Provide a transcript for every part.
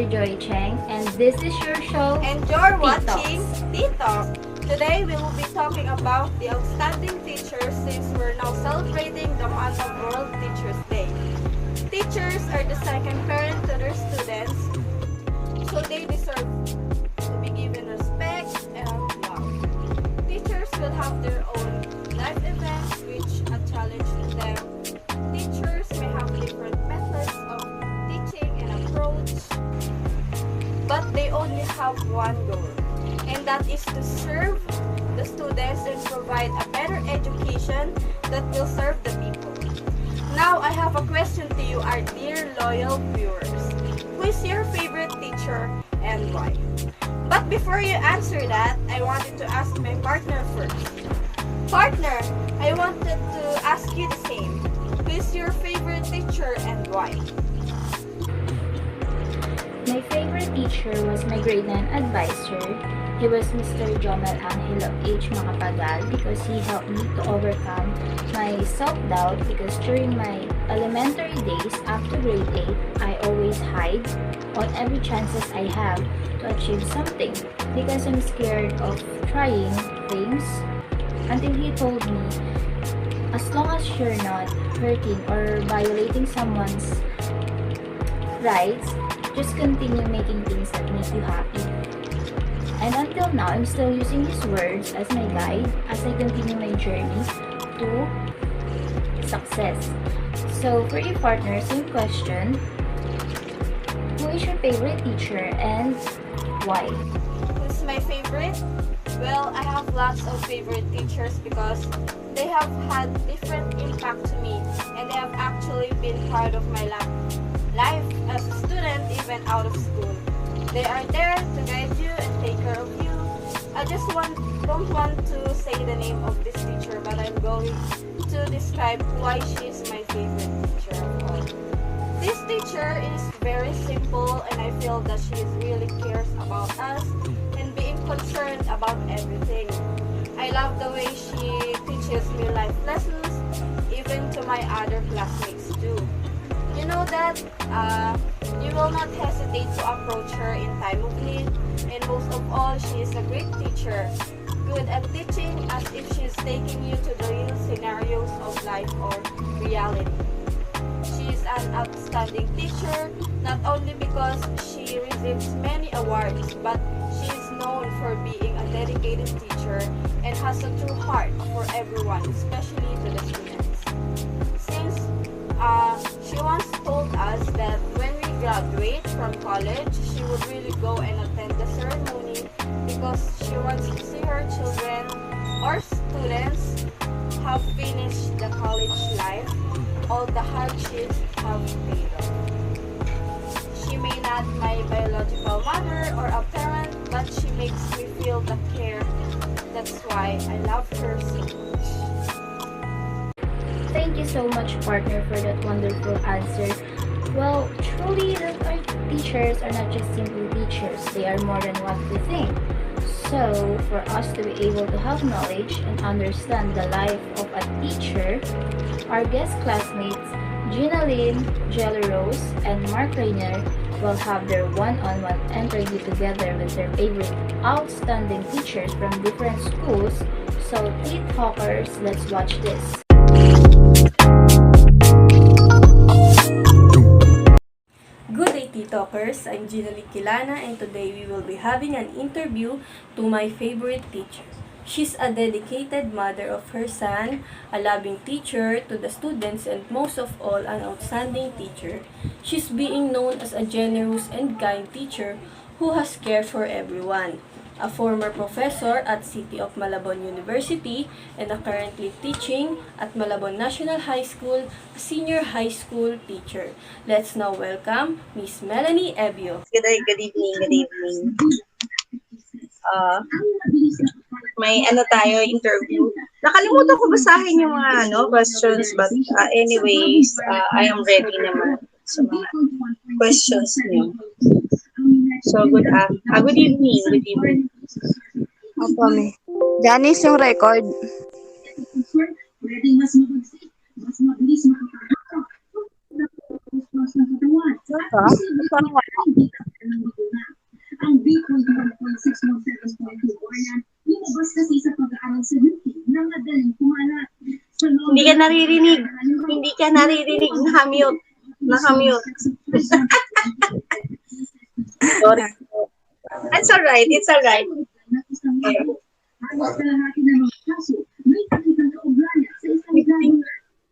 Joy Cheng, and this is your show, And you're Tea watching Talks. Tea Talk. Today we will be talking about the outstanding teachers since we're now celebrating the month of World Teachers Day. Teachers are the second parent to their students, so they deserve to be given respect and love. Teachers will have their own life events which are challenge to them. Teachers may have different methods of teaching and approach, but they only have one goal, and that is to serve the students and provide a better education that will serve the people. Now, I have a question to you, our dear loyal viewers. Who is your favorite teacher and why? But before you answer that, I wanted to ask my partner first. Partner, I wanted to ask you the same. Who is your favorite teacher and why? My favorite teacher was my grade 9 advisor. He was Mr. Jonal Angel of H. Makapagal because he helped me to overcome my self-doubt because during my elementary days after grade 8, I always hide on every chances I have to achieve something because I'm scared of trying things until he told me, as long as you're not hurting or violating someone's rights, just continue making things that make you happy. And until now, I'm still using his words as my guide as I continue my journey to success. So for you partner, same question. Who is your favorite teacher and why? Who's my favorite? Well, I have lots of favorite teachers because they have had different impact to me and they have actually been part of my life as a student even out of school. They are there to guide you and take care of you. I just don't want to say the name of this teacher, but I'm going to describe why she is my favorite teacher of all. This teacher is very simple and I feel that she really cares about us and being concerned about everything. I love the way she teaches me life lessons, even to my other classmates too. You know that you will not hesitate to approach her in time of need, and most of all, she is a great teacher, good at teaching as if she is taking you to the real scenarios of life or reality. She is an outstanding teacher, not only because she receives many awards, but she is known for being a dedicated teacher and has a true heart for everyone, especially to the students. Since she once told us that when we graduate from college, she would really go and attend the ceremony because she wants to see her children or students have finished the college life, all the hardships have paid off. She may not be my biological mother or a parent, but she makes me feel the care. That's why I love her so much. Thank you so much partner for that wonderful answer. Well, truly that our teachers are not just simply teachers, they are more than what we think. So, for us to be able to have knowledge and understand the life of a teacher, our guest classmates, Ginalyn, Jelly Rose, and Mark Rainier will have their one-on-one interview together with their favorite outstanding teachers from different schools. So, Tea Talkers, let's watch this. Good day, Tea Talkers. I'm Ginalyn Quilana and today we will be having an interview to my favorite teacher. She's a dedicated mother of her son, a loving teacher to the students, and most of all, an outstanding teacher. She's being known as a generous and kind teacher who has care for everyone. A former professor at City of Malabon University and currently teaching at Malabon National High School, a senior high school teacher. Let's now welcome Miss Melanie Ebio. Good day, good evening, good evening. May interview. Nakalimutan ko basahin yung mga questions, but anyways, I am ready naman sa mga questions niyo. So, good evening, good evening. Opo, may. Janice yung record. Pwedeng mas mabagsik, mas mabilis makakahakot ng ng katawan Ha? Parang wala. Hindi ka naririnig. Hindi ka naririnig. Nakamute. Nakamute. Sorry. It's alright. It's alright.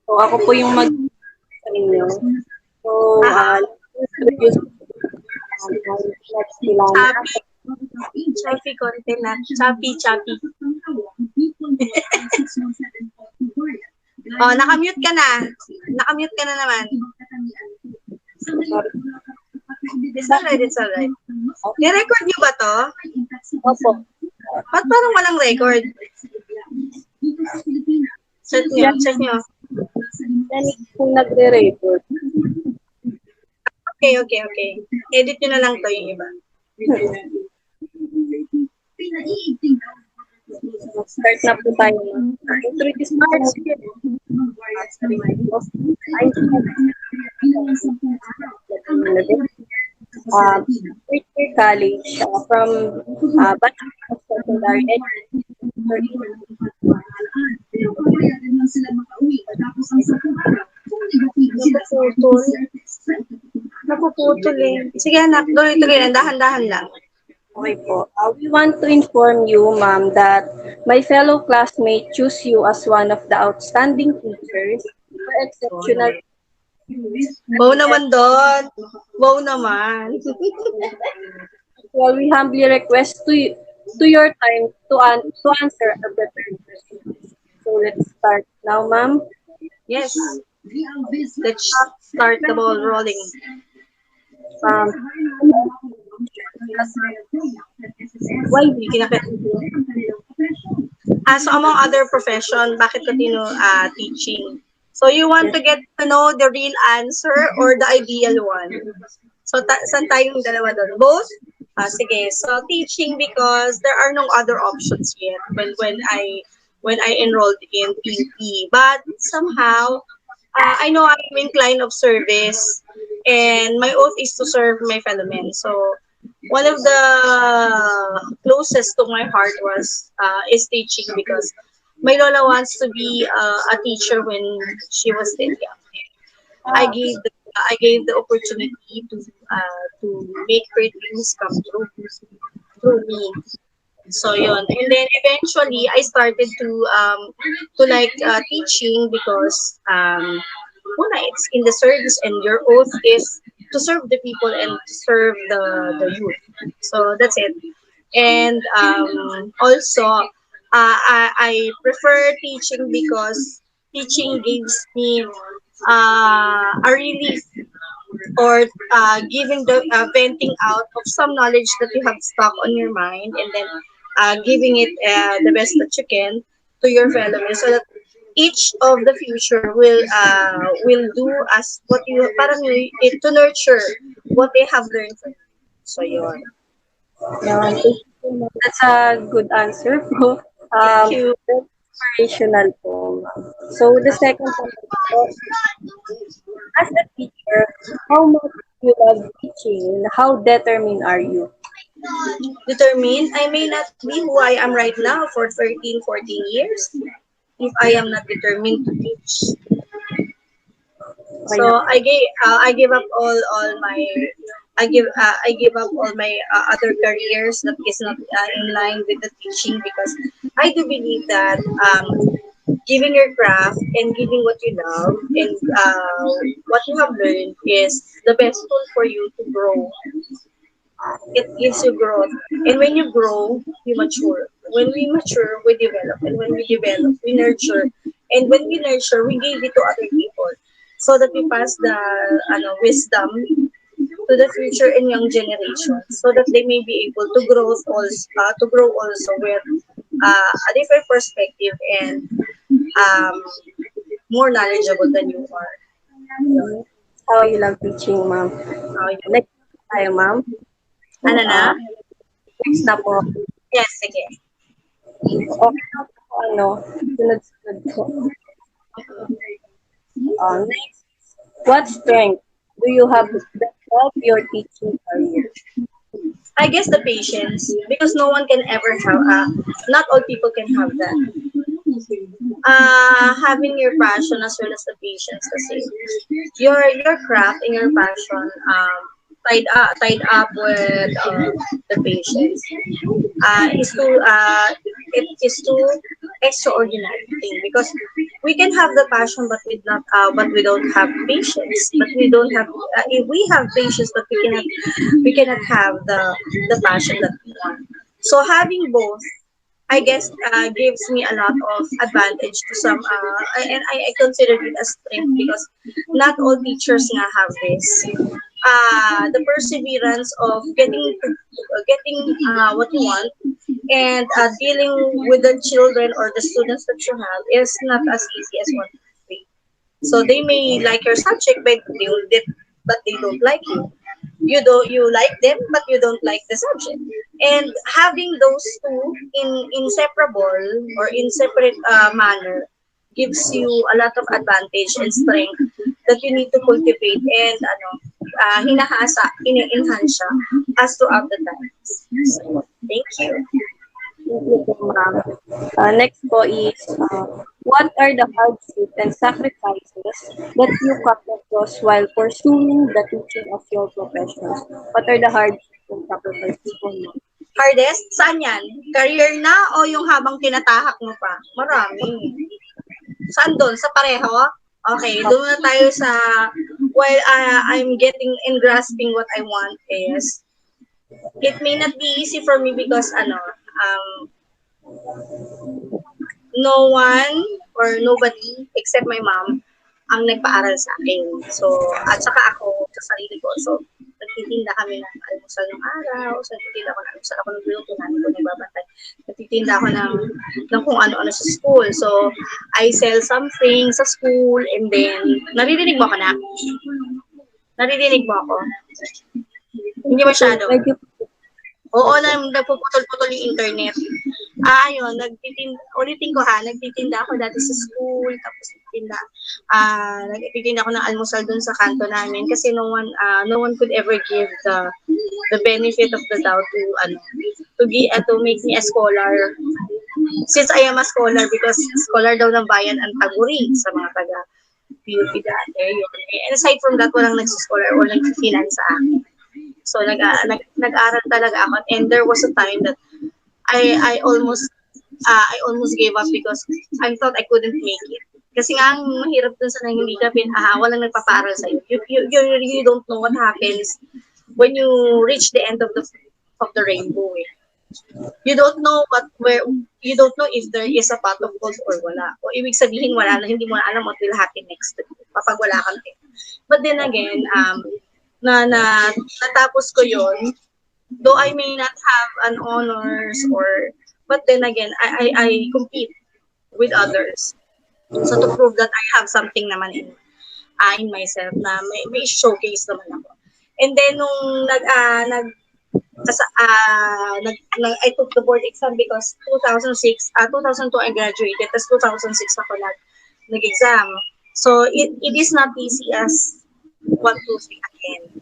So, ako po yung mag sa inyo. So, introduce next Quilana. Choppy content na. Choppy, choppy. Oh, nakamute ka na. Nakamute ka na naman. It's alright, it's alright. I-record niyo ba to? Opo. Ba't parang walang record? Check niyo, check niyo. Yan kung nagre-record. Okay, okay, okay. Edit nyo na lang to yung iba. Start na po tayo. Introduce mo po. Third year college from Bachelor of Secondary Education. Napuputol. Napuputol eh. Sige anak, tuloy-tuloy lang. Dahan-dahan lang. Okay po. We want to inform you, ma'am, that my fellow classmates choose you as one of the outstanding teachers for exceptional. Wow naman doon. Wow naman. Well, we humbly request to your time to answer a better question. So let's start now, ma'am. Yes. Let's start the ball rolling. Um, Why hindi so among other profession, bakit ko teaching? So you want to get to know the real answer or the ideal one? So saan tayong dalawa doon? Both? Sige. So teaching because there are no other options yet when I enrolled in PP. But somehow I know I'm inclined of service and my oath is to serve my fellow men. So one of the closest to my heart was is teaching because my lola wants to be a teacher when she was still young. I gave the opportunity to make great dreams come true through me. So yun. And then eventually I started to like teaching because una, it's in the service and your oath is to serve the people and to serve the youth. So that's it. And also I prefer teaching because teaching gives me a relief or giving the venting out of some knowledge that you have stuck on your mind and then giving it the best that you can to your fellow men so that each of the future will do as what you parang it to nurture what they have learned from you. So yun. Yan. That's a good answer po. Thank you. Inspirational po, ma'am. So the second one po, as a teacher, how much you love teaching? How determined are you? Determined, I may not be who I am right now for 13, 14 years if I am not determined to teach. So I give up all my I give up all my other careers that is not in line with the teaching because I do believe that giving your craft and giving what you love and what you have learned is the best tool for you to grow. It gives you growth, and when you grow, you mature. When we mature, we develop, and when we develop, we nurture, and when we nurture, we give it to other people, so that we pass the wisdom to the future and young generation, so that they may be able to grow also with a different perspective and um, more knowledgeable than you are. How you love teaching, ma'am. Next tayo, ma'am. Ano na? Next na po. Yes, sige. Okay na po, sunod-sunod po. Next, what strength do you have that love your teaching career? I guess the patience, because no one can ever have, not all people can have that. Having your passion as well as the patience, kasi your craft and your passion, tied up with the patience, is too it is too extraordinary thing, because we can have the passion but we don't have patience, but we don't have if we have patience but we cannot have the passion that we want. So having both, I guess, gives me a lot of advantage to some, and I consider it as strength, because not all teachers nga have this. The perseverance of getting what you want, and dealing with the children or the students that you have is not as easy as one would think. So they may like your subject, but they don't like you. You like them, but you don't like the subject. And having those two in inseparable or in separate manner gives you a lot of advantage and strength that you need to cultivate, and ini-enhance siya as throughout the times. So, thank you. Thank you po, ma'am. Next po is, what are the hardships and sacrifices that you come across while pursuing the teaching of your profession? What are the hardships and sacrifices po, ma'am? Hardest? Saan yan? Career na o yung habang tinatahak mo pa? Marami. Saan doon? Sa pareho? Okay, doon na tayo sa, while I'm getting and grasping what I want is, it may not be easy for me because no one or nobody except my mom ang nagpaaral sa akin. So, at saka ako sa sarili ko. So, nagtitinda kami ng almusal ng araw. So, nagtitinda ako ng almusal. Ako nagluto, namin ko nagbabantay. Nagtitinda ako ng kung ano-ano sa school. So, I sell something sa school, and then, naririnig mo ako na? Naririnig mo ako? Hindi masyado. Medyo Oo, nagpuputol-putol yung internet. Ayun, ulitin ko ha, nagtitinda ako dati sa school, tapos nagtitinda ako ng almusal dun sa kanto namin, kasi no one could ever give the benefit of the doubt to make me a scholar. Since I am a scholar, because scholar daw ng bayan ang taguri sa mga taga PUP dati. Yun. And aside from that, walang nagsuscholar o nag-finance sa akin. So nag-aral talaga ako, and there was a time that I almost gave up because I thought I couldn't make it. Kasi nga ang mahirap dun sa hindi ka walang nagpapaaral sa iyo. You really don't know what happens when you reach the end of the rainbow. Eh. You don't know you don't know if there is a pot of gold or wala. O ibig sabihin wala na, hindi mo na alam what will happen next kapag wala kang time. But then again, natapos ko yon, though I may not have an honors, but then again I compete with others, so to prove that I have something naman in myself na may showcase naman ako. And then nung I took the board exam because 2002 I graduated, tapos 2006 ako nag-exam. So it is not easy as 1, 2, 3 again.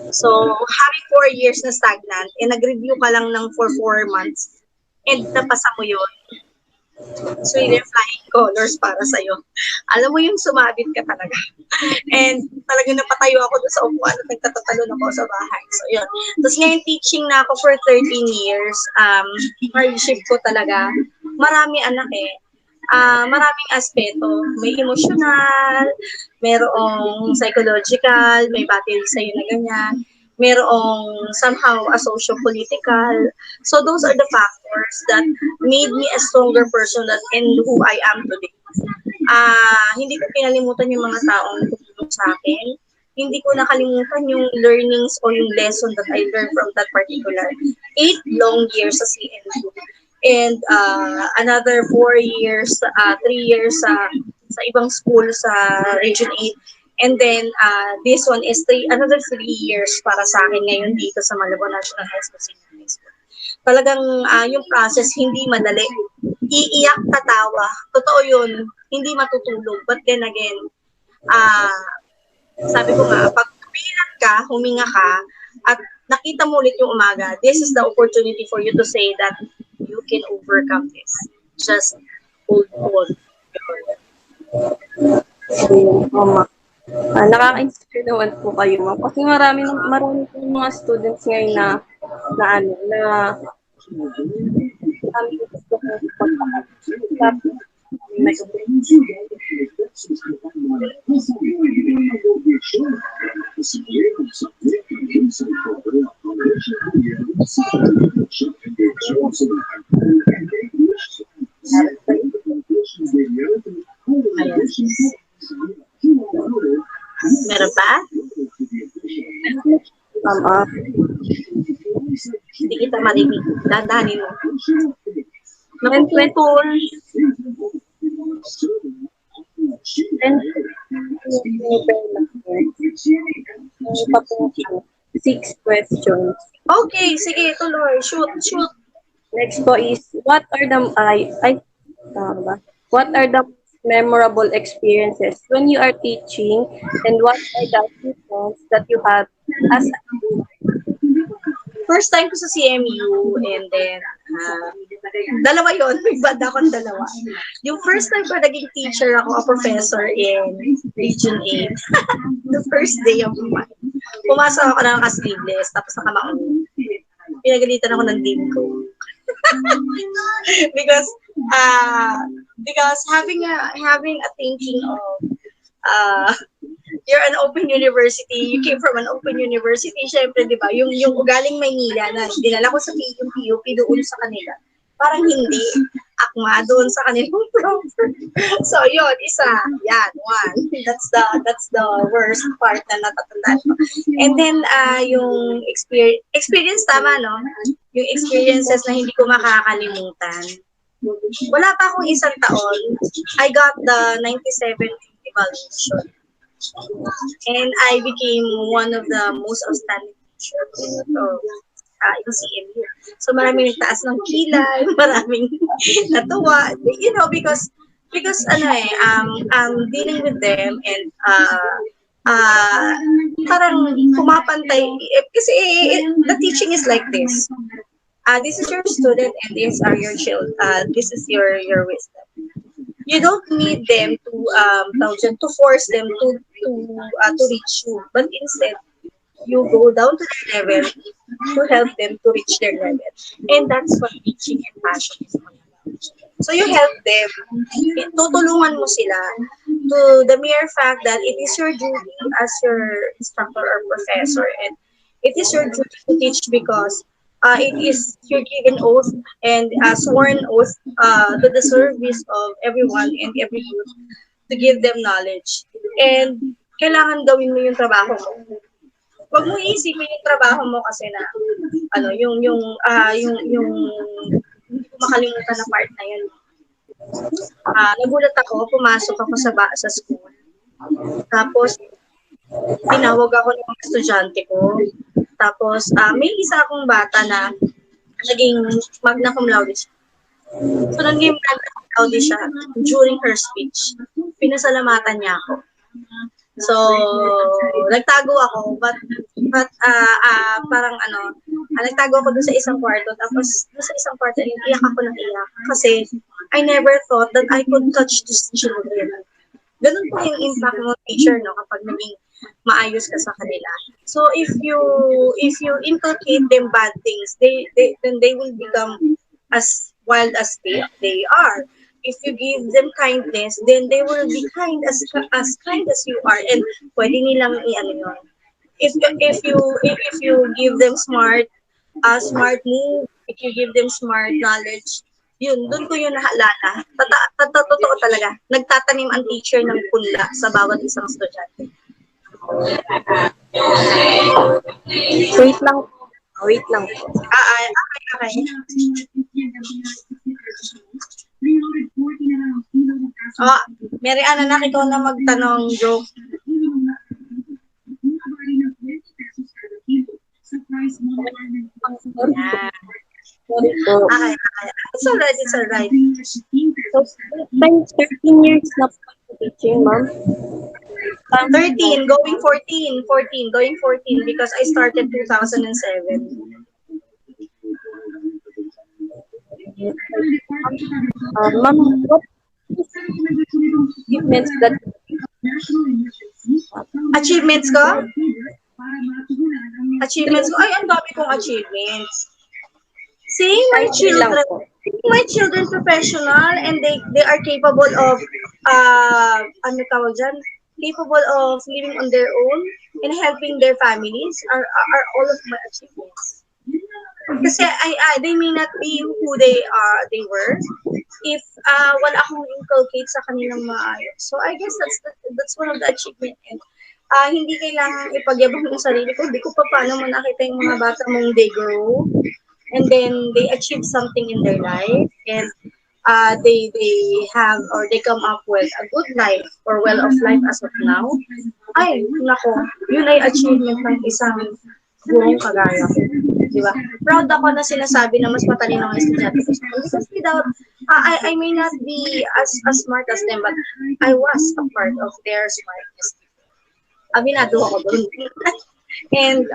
So, having 4 years na stagnant, nag-review ka lang ng for 4 months, and napasa mo yun, so really flying colors para sa'yo. Alam mo yung sumabit ka talaga. And talagang napatayo ako doon sa upuan at nagtatatalon ako sa bahay. So, yun. Tapos ngayon, teaching na ako for 13 years. Hardship ko talaga. Marami anak eh. Maraming aspeto. May emotional, mayroong psychological, may battery sa'yo na ganyan, mayroong somehow a socio-political. So those are the factors that made me a stronger person and who I am today. Hindi ko pinalimutan yung mga taong tumulong sa akin. Hindi ko nakalimutan yung learnings o yung lesson that I learned from that particular 8 long years sa CNU. And another 4 years, 3 years sa ibang school sa Region 8. And then this one is another 3 years para sa akin ngayon dito sa Malabon National High School, Senior High School. Talagang yung process hindi madali. Iiyak, tatawa. Totoo yun, hindi matutulog. But then again, sabi ko nga, pag umiiyak ka, huminga ka, at nakita mo ulit yung umaga, this is the opportunity for you to say that you can overcome this. Just hold on. Ayun, ma'am. Nakaka-inspire naman po kayo, ma'am. Kasi marami po mga students ngayon na kami gusto ko pagkakataon. May Meron pa? Hindi kita marinig. Dandanin mo. Napuputol. Six questions. Okay, sige, tuloy. Shoot. Next po is, what are the memorable experiences when you are teaching, and what are the achievements that you have as a teacher? First time ko sa CMU, and then, dalawa yon. May bad akong dalawa. Yung first time ko naging teacher ako, a professor in Region 8. The first day of mine. Pumasok ako na naka-sleeveless, tapos nakamaon. Pinagalitan ako ng dean ko. because having a thinking of you're an open university, you came from an open university, syempre, di ba, yung ugaling Maynila na dinala ko sa PUP doon sa kanila, parang hindi akma doon sa kanilang proper. So, yun, isa, yan, one. That's the worst part na natatandaan ko. And then, yung experience, tama, no? Yung experiences na hindi ko makakalimutan. Wala pa akong isang taon, I got the 97 evaluation. And I became one of the most outstanding teachers of yung CMU. So maraming nagtaas ng kilay, maraming natuwa, because I'm dealing with them, and parang pumapantay, kasi the teaching is like this. This is your student, and these are your children. This is your wisdom. You don't need them to force them to reach you, but instead you go down to their level to help them to reach their level, and that's what teaching and passion is all about. So you help them, tutulungan mo sila to the mere fact that it is your duty as your instructor or professor, and it is your duty to teach because it is your given oath and sworn oath to the service of everyone and every youth to give them knowledge. And kailangan gawin mo yung trabaho mo. Huwag mo iisipin yung trabaho mo kasi na yung hindi ko makalimutan na part na yun. Nagulat ako, pumasok ako sa school. Tapos tinawag ako ng mga estudyante ko. Tapos, may isa akong bata na naging magna cum laude siya. So, naging magna cum laude siya during her speech. Pinasalamatan niya ako. So, nagtago ako, but parang nagtago ako dun sa isang kwarto. Tapos, dun sa isang kwarto, iyak ako ng iyak. Kasi, I never thought that I could touch these children. Ganun po yung impact ng teacher, no, kapag naging maayos ka sa kanila. So if you inculcate them bad things, then they will become as wild as they are. If you give them kindness, then they will be kind as kind as you are, and pwede nilang yun. If you give them smart move, if you give them smart knowledge, yun, doon ko yun nahalala. Totoo talaga. Nagtatanim ang teacher ng punla sa bawat isang estudyante. Wait lang. Okay. Mary Ann, anak, ikaw na magtanong, joke. Okay. It's alright. So, 13 years na po teaching, ma'am. 13, going 14, 14, going 14 because I started 2007. Ma'am, what achievements that Achievements ko? Achievements ko? Ay, ang dami kong achievements. Seeing my kahit lang children, po? seeing my children professional and they are capable of ano tawag dyan? Capable of living on their own and helping their families are all of my achievements. Kasi they may not be who they were if wala akong inculcate sa kanilang maayos. So I guess that's one of the achievement. And hindi kailangan ipagyabang yung sarili ko. Hindi ko pa paano mo nakita yung mga bata mong they grow and then they achieve something in their life and they have or they come up with a good life or well of life as of now. Ay, nako, yun ay achievement ng isang buong kagaya ko. Di ba? Proud ako na sinasabi na mas matalino ang estudyante ko. Because without, I may not be as smart as them, but I was a part of their smartness. Aminado ako doon. And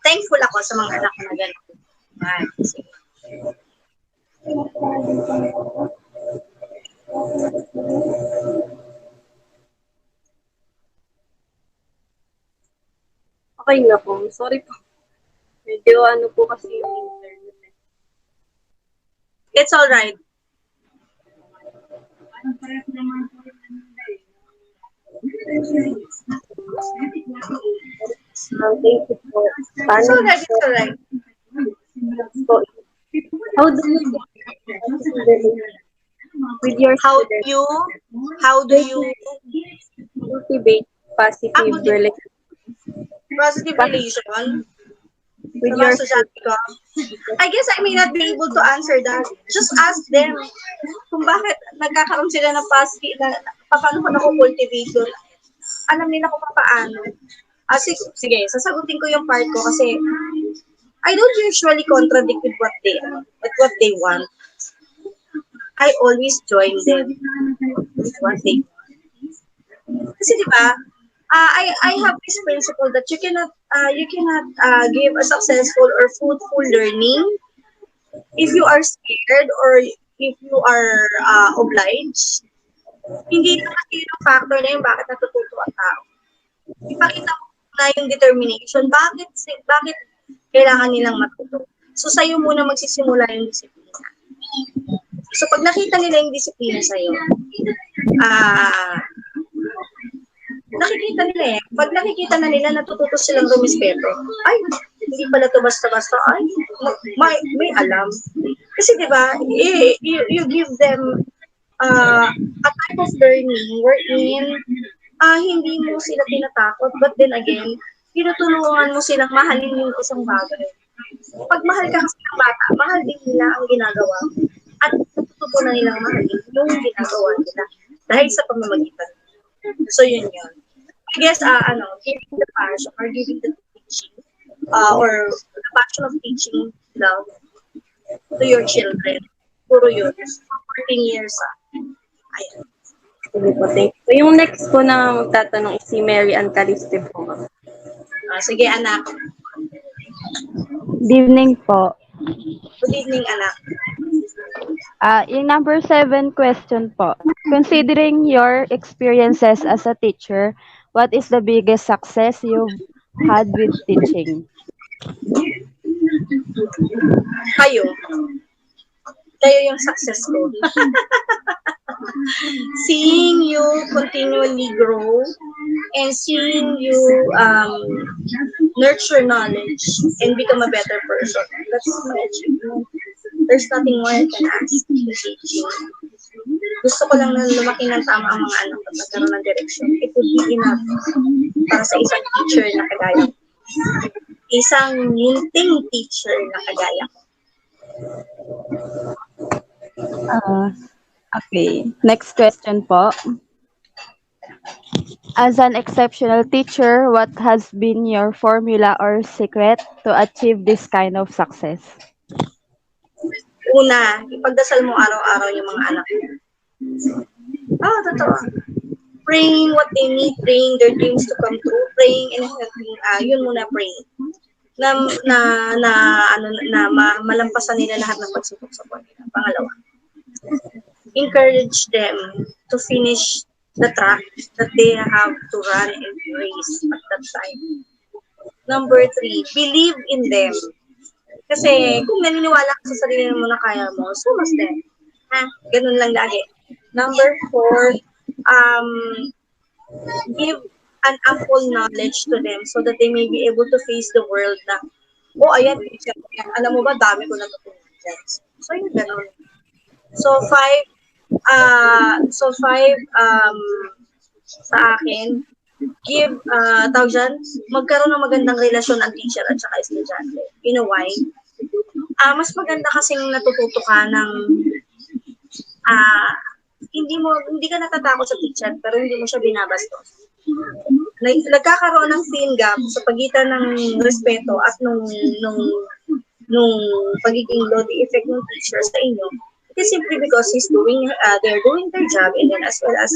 thankful ako sa mga anak ko na gano'n. Ay, sige. Okay na po. Sorry po. Medyo ano po kasi yung internet. It's all right. Thank you po. It's all right. It's all right. Po. How do you with your How students do you cultivate positive relationship positive relation with sa your mga estudyante ko? I guess I may not be able to answer that. Just ask them kung bakit nagkakaroon sila ng positive, paano ko nakukultivate doon. Alam nila kung paano. Sige, sasagutin ko yung part ko kasi I don't usually contradict with what they want. I always join them with what they want. Kasi di ba, I have this principle that you cannot give a successful or fruitful learning if you are scared or if you are obliged. Hindi na kasi yung factor na yung bakit natututo ang tao. Ipakita mo na yung determination. Bakit kailangan nilang matuto? So, sa'yo muna magsisimula yung disiplina. So, pag nakita nila yung disiplina sa'yo, nakikita nila eh. Pag nakikita na nila, natututo silang rumispeto. Ay, hindi pala to basta-basta. Ay, may alam. Kasi di ba, you give them a type of learning wherein hindi mo sila tinatakot, but then again, tinutulungan mo silang mahalin yung isang bagay. Pag mahal ka kasi ng bata, mahal din nila ang ginagawa at natututo na nilang mahalin yung ginagawa nila dahil sa pamamagitan. So, yun. I guess, giving the passion or giving the teaching or the passion of teaching love to your children. Puro yun. 14 years. Ayan. Sige po, thank you. So, yung next po na magtatanong is si Mary Ann Caliste po. Sige, anak. Good evening po. Good evening, anak. Yung number 7 question po. Considering your experiences as a teacher, what is the biggest success you've had with teaching? Kayo yung success ko. Seeing you continually grow and seeing you nurture knowledge and become a better person. That's my achievement. There's nothing more I can ask to teaching. Gusto ko lang na lumaki ng tama ang mga anak at magkaroon ng direction. It would be enough para sa isang teacher na kagaya ko. Isang munting teacher na kagaya ko. Okay. Next question po. As an exceptional teacher, what has been your formula or secret to achieve this kind of success? Una, ipagdasal mo araw-araw yung mga anak mo. Totoo. praying what they need, praying their dreams to come true, praying and helping, yun muna, praying. Na, na, na, malampasan nila lahat ng pagsubok sa buhay nila. Pangalawa, encourage them to finish the track that they have to run and race at that time. Number 3, believe in them. Kasi kung naniniwala ka sa sarili mo na kaya mo, so must them. Ha? Ganun lang lagi. Number 4, give an ample knowledge to them so that they may be able to face the world na, oh, ayan, alam mo ba, dami ko natutunan dyan. So, yun, ganun. So, 5, sa akin, give, tawag dyan, magkaroon ng magandang relasyon ang teacher at saka estudyante. You know why? Mas maganda kasing natututo ka ng, hindi ka natatakot sa teacher, pero hindi mo siya binabastos. Nagkakaroon ng thin gap sa pagitan ng respeto at nung pagiging low the effect ng teacher sa inyo. Kasi simply because they're doing their job, and then as well as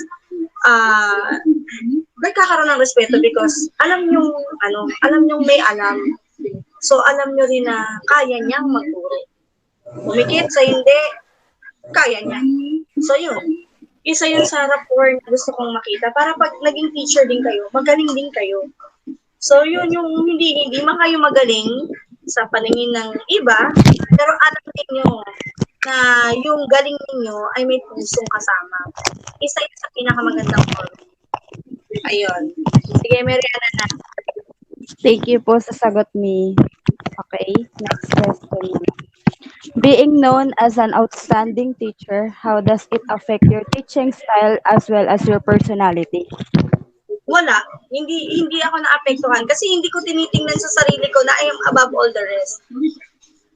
nagkakaroon ng respeto because alam nyo may alam. So alam nyo rin na kaya niyang magturo. Umikit sa hindi, kaya niya. So yun, isa yun sa rapport na gusto kong makita para pag naging teacher din kayo, magaling din kayo. So yun yung hindi man kayo magaling sa paningin ng iba, pero alam niyo na yung galing ninyo ay may pusong kasama. Isa yun sa pinakamagandang point. Ayun. Sige, Mariana na. Thank you po sa sagot ni. Okay, next question. Being known as an outstanding teacher, how does it affect your teaching style as well as your personality? Wala. Hindi ako naapektuhan kasi hindi ko tinitingnan sa sarili ko na I am above all the rest.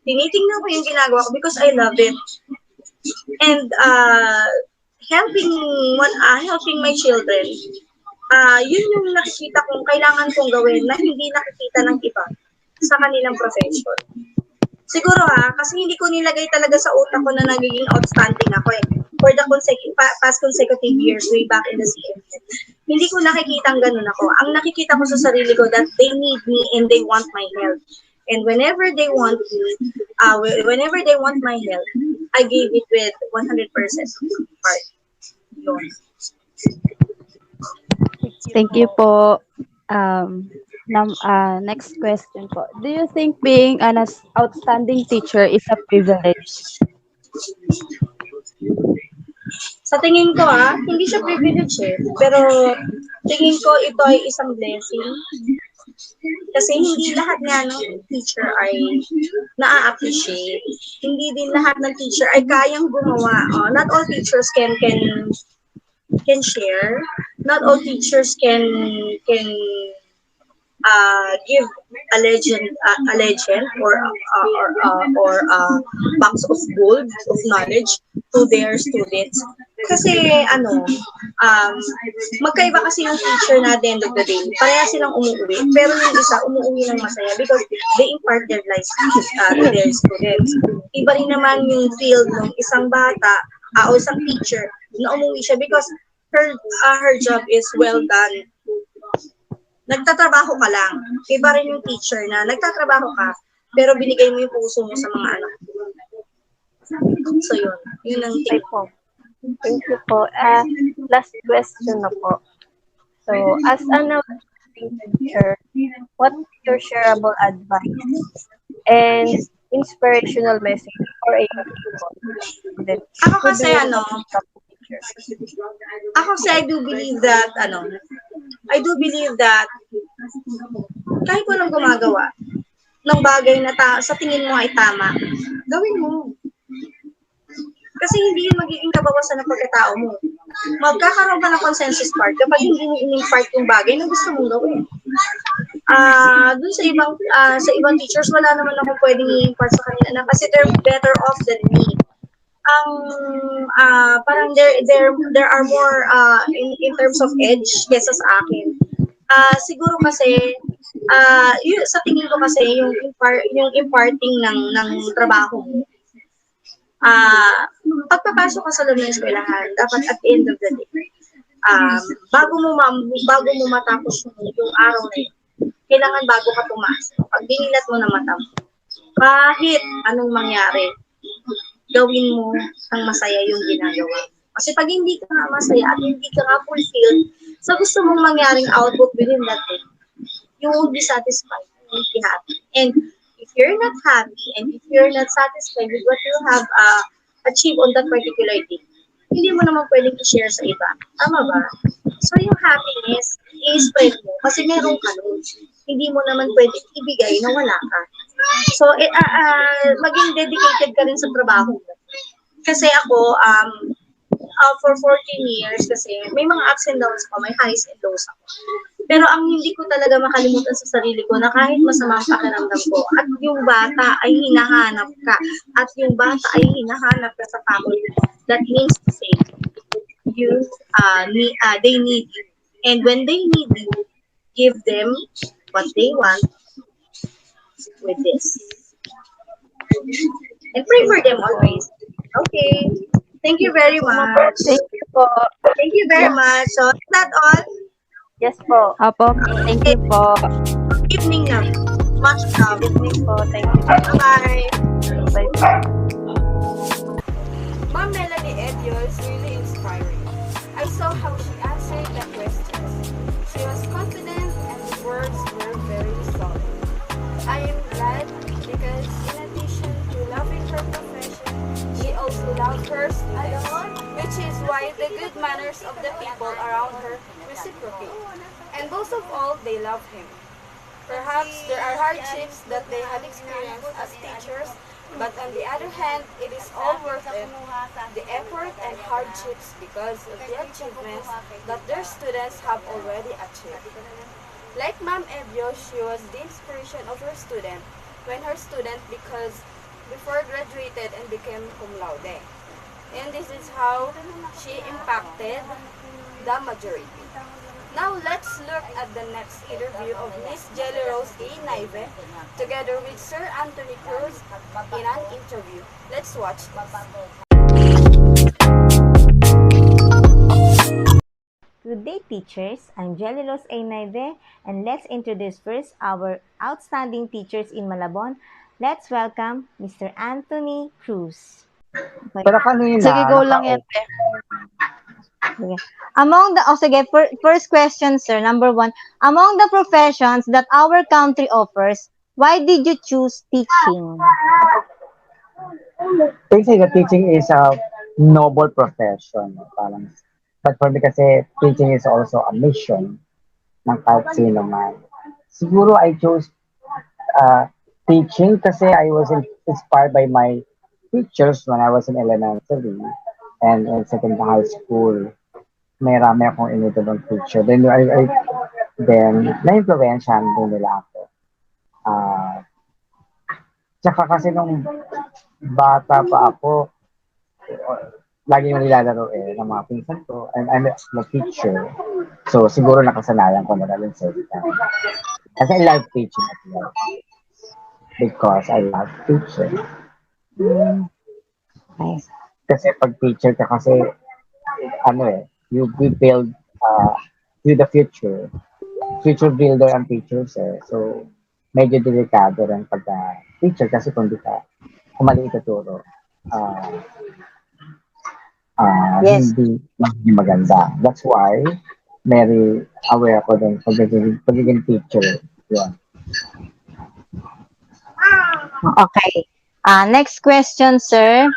Tinitingnan ko yung ginagawa ko because I love it. And helping my children, yun yung nakikita kong kailangan kong gawin na hindi nakikita ng iba sa kanilang profession. Siguro kasi hindi ko nilagay talaga sa utak ko na nagiging outstanding ako for the past consecutive years way back in the CM. Hindi ko nakikita ang ganun ako. Ang nakikita ko sa sarili ko that they need me and they want my help. And whenever they want my help, I gave it with 100% heart. Yun. Thank you po. Next question po. Do you think being an outstanding teacher is a privilege? Sa tingin ko hindi siya privilege pero tingin ko ito ay isang blessing. Kasi hindi lahat ng teacher ay na-appreciate. Hindi din lahat ng teacher ay kayang gumawa. Not all teachers can share. Not all teachers can give a legend or a box of gold of knowledge to their students. Kasi magkaiba kasi yung teacher na at the end of the day. Pareha silang umuwi, pero yung isa umuwi ng masaya because they impart their lives to their students. Iba rin naman yung field ng isang bata o isang teacher na umuwi siya because her job is well done. Nagtatrabaho ka lang. Iba rin yung teacher na nagtatrabaho ka, pero binigay mo yung puso mo sa mga anak. So yun. Yun ang Okay po. Thank you po. Last question na po. So, as an outstanding teacher, what is your shareable advice and inspirational message for a student? Ako kasi I do believe that kahit walang gumagawa ng bagay na sa tingin mo ay tama, gawin mo. Kasi hindi yun magiging kabawasan ng pagkatao mo. Magkakaroon ka ng consensus part kapag hindi mo in-impart yung bagay na gusto mong gawin. Dun sa ibang teachers, wala naman ako pwedeng i-impart sa kanila na kasi they're better off than me. Parang there are more in terms of edge kesa sa akin. Siguro kasi sa tingin ko kasi yung imparting ng trabaho mo. Pagpapasok ka sa loob ng eskwelahan, dapat at the end of the day, bago mo matapos yung araw na yun, kailangan bago ka pumasok. Pag dinilat mo na mata mo, kahit anong mangyari, gawin mo ng masaya yung ginagawa mo. Kasi pag hindi ka nga masaya at hindi ka nga fulfilled sa gusto mong mangyaring output within that day, you won't be satisfied, you won't be happy. And if you're not happy and if you're not satisfied with what you have achieved on that particular day, hindi mo naman pwedeng i-share sa iba. Tama ba? So yung happiness, i-spread mo kasi meron ka nun. Hindi mo naman pwedeng ibigay na wala ka. So, maging dedicated ka rin sa trabaho mo. Kasi ako, for 14 years kasi may mga ups and downs ako, may highs and lows ako. Pero ang hindi ko talaga makalimutan sa sarili ko na kahit masama ang pakiramdam ko at yung bata ay hinahanap ka at yung bata ay hinahanap ka sa family, that means to say you they need you. And when they need you, give them what they want with this. And pray for them always. Okay. Thank you very much. Thank you po. Thank you very much. So, is that all? Yes po. Opo, thank you po. Evening na. Much love. Evening po. Thank you. Bye-bye. Bye po. Ma'am Melanie Ebio is really inspiring. I saw how she answered the questions. She was confident and the words were very solid. I am glad because in addition to loving her profession, she also loved her students, which is why the good manners of the people around her reciprocate. And most of all, they love him. Perhaps there are hardships that they had experienced as teachers, but on the other hand, it is all worth it, the effort and hardships because of the achievements that their students have already achieved. Like Ma'am Ebio, she was the inspiration of her student when her student because before graduated and became cum laude. And this is how she impacted the majority. Now let's look at the next interview of Miss Jelly Rose A. Nayve together with Sir Anthony Cruz in an interview. Let's watch this. Good day, teachers. I'm Jelly Rose A. Nayve, and let's introduce first our outstanding teachers in Malabon. Let's welcome Mr. Anthony Cruz. Pero kanina, Sige, go lang yan. Te. Sige. First question, sir. Number 1. Among the professions that our country offers, why did you choose teaching? Basically, the teaching is a noble profession. Parang, but for me kasi, teaching is also a mission ng kahit sino man. Siguro I chose teaching kasi I was inspired by my teachers when I was in elementary and in second high school. May rami akong inutulong teacher. Then na-influensyahan din nila ako. Tsaka kasi nung bata pa ako, lagi yung nilalaro ng mga pinsan ko. And I'm a teacher. So, siguro nakasanayan ko na rin sa ito. Kasi I love teaching as well. Because I love teaching. Nice. Kasi pag teacher ka kasi, you build with the future. Future builder ang teachers So, medyo delikado rin pag teacher kasi kung di ka mali ituturo. Yes. Hindi maganda. That's why very aware ako din pagiging teacher. Yeah. Okay. Next question, sir.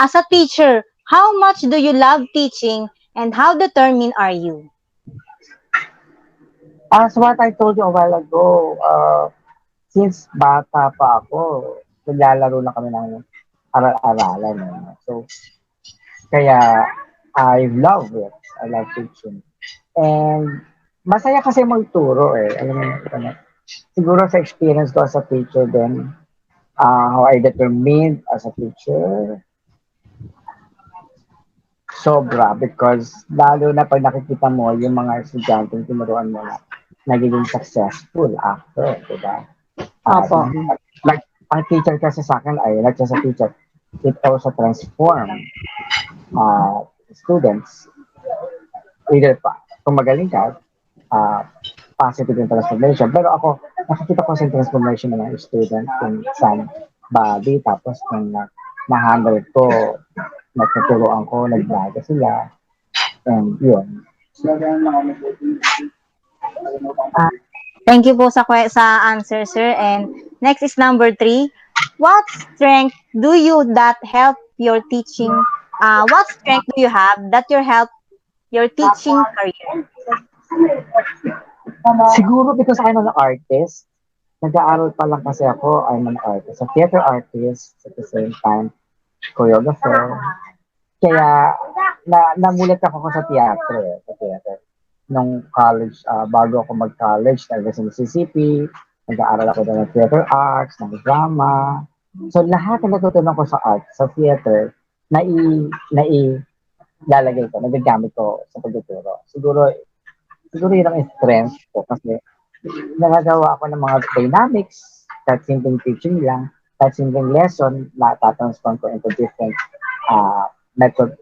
As a teacher, how much do you love teaching and how determined are you? As what I told you a while ago, since bata pa ako, naglalaro na kami ng aral-aralan. So, kaya I love it. I love teaching. And masaya kasi magturo Alam mo, siguro sa experience ko as a teacher then, how I determined as a teacher, sobra because lalo na pag nakikita mo yung mga estudyante tinuruan mo na nagiging successful after, diba? Opo. Like, ang teacher kasi sa akin ay not just a teacher, it also transform students either pa, kung magaling ka, uh, positive yung transformation. Pero ako, nakikita ko sa transformation ng mga student kung saan body, tapos kung na-handle ko, nagtuturoan ko, nagbaga sila, and yun. Thank you po sa answer, sir. And next is number 3. What strength do you that help your teaching? What strength do you have that your help your teaching career? Siguro because I'm an artist, nag-aaral pa lang kasi ako, I'm an artist. A theater artist, at the same time, choreographer. Kaya, namulat ako sa teatro sa theater. Nung college, bago ako mag-college, talaga sa Mississippi, nag-aaral ako doon ng theater arts, ng drama. So, lahat na natutunan ko sa art, sa theater, lalagay ko, nagagamit ko sa pagtuturo. Siguro yun ang strength ko kasi nagagawa ako ng mga dynamics, kahit simpleng teaching lang, kahit simpleng lesson, natatransform ko into different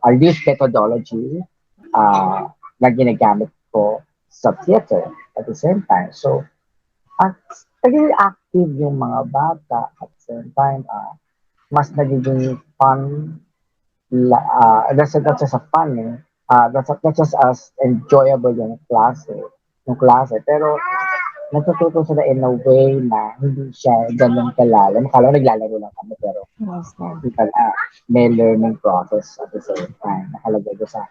I'll use methodology na ginagamit ko sa theater at the same time. So, at naging active yung mga bata at the same time, mas nagiging fun, that's just a fun, that's just as enjoyable yung klase. Pero, natututo sila in a way na hindi siya ganun kalalim. Akala ko naglalaro lang kami, pero Yes, sir. hindi pala may learning process at the same time. Nakalagay ko sa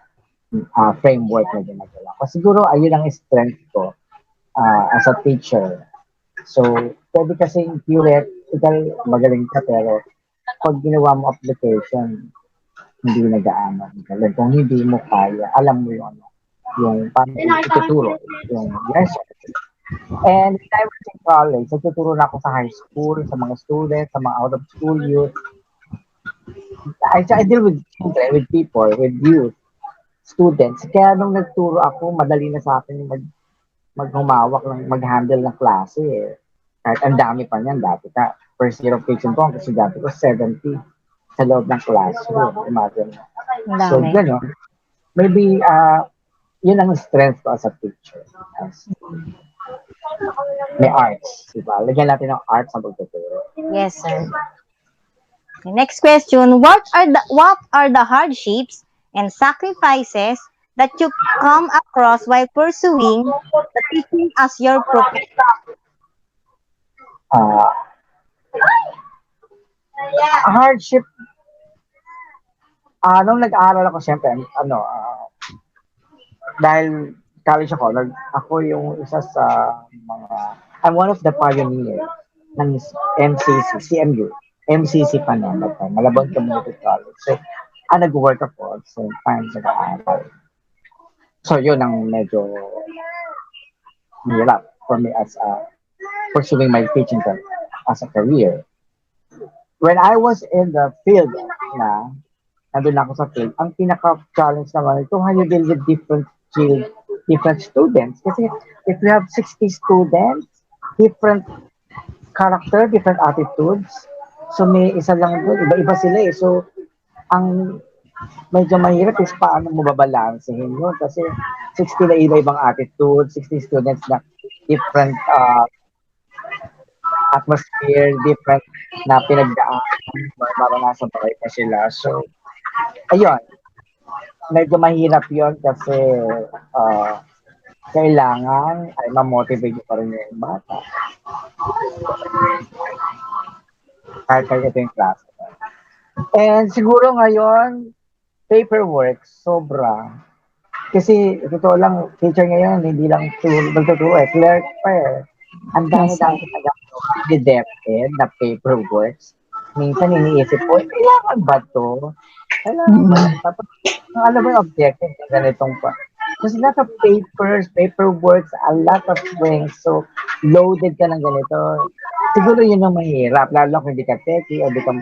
framework na ginagawa ko. Siguro, ayun ang strength ko as a teacher. So, pwede kasing theoretical, magaling ka, pero pag ginawa mo application, hindi nag-aano. Kung hindi mo kaya, alam mo yung paano ituturo, yung lesson. And when I was in college, nagtuturo na ako sa high school, sa mga students, sa mga out-of-school youth. I deal with children, with people, with youth, students. Kaya nung nagturo ako, madali na sa akin maghumawak, mag-handle ng klase. Kahit ang dami pa niyan, dati ka, first year of teaching ko, kasi dati ko 70 sa loob ng classroom. Imagine. So, Dami. gano'n. Maybe, yun ang strength ko as a teacher. May arts, diba? Lagyan natin ng arts sa pagtuturo. Yes, sir. Okay, next question. What are the hardships and sacrifices that you come across while pursuing the teaching as your profession? Hardship, nung nag-aaral ako, syempre, dahil college ako yung isa sa mga, I'm one of the pioneers ng MCC, CMU, MCC pa noon, Malabon Community College. So, nag-work ako at the same time sa nag-aaral. So, yun ang medyo hirap for me as pursuing my teaching as a career. When I was in the field nandun ako sa field, ang pinaka-challenge naman ito, how you deal with different students. Kasi if you have 60 students, different character, different attitudes, so may isa lang doon, iba-iba sila eh. So, ang medyo mahirap is paano mo babalansehin yun. Kasi 60 na iba-ibang attitude, 60 students na different atmosphere, different na pinagdaan, maranasan pa rin sila. So, ayun, medyo mahirap yon kasi kailangan ay ma-motivate pa rin yung bata. Kahit ito yung class. And siguro ngayon, paperwork, sobra. Kasi, totoo lang, teacher ngayon, hindi lang magtuturo clerk pa eh. Ang dami-dami depended na paperwork. Minsan iniisip ko, kailangan ba to? Kailangan ba? Tapos, alam mo yung objective, ganitong pa. There's a lot of paperwork, a lot of things. So, loaded ka ng ganito. Siguro yun ang mahirap, lalo kung hindi ka techie o hindi ka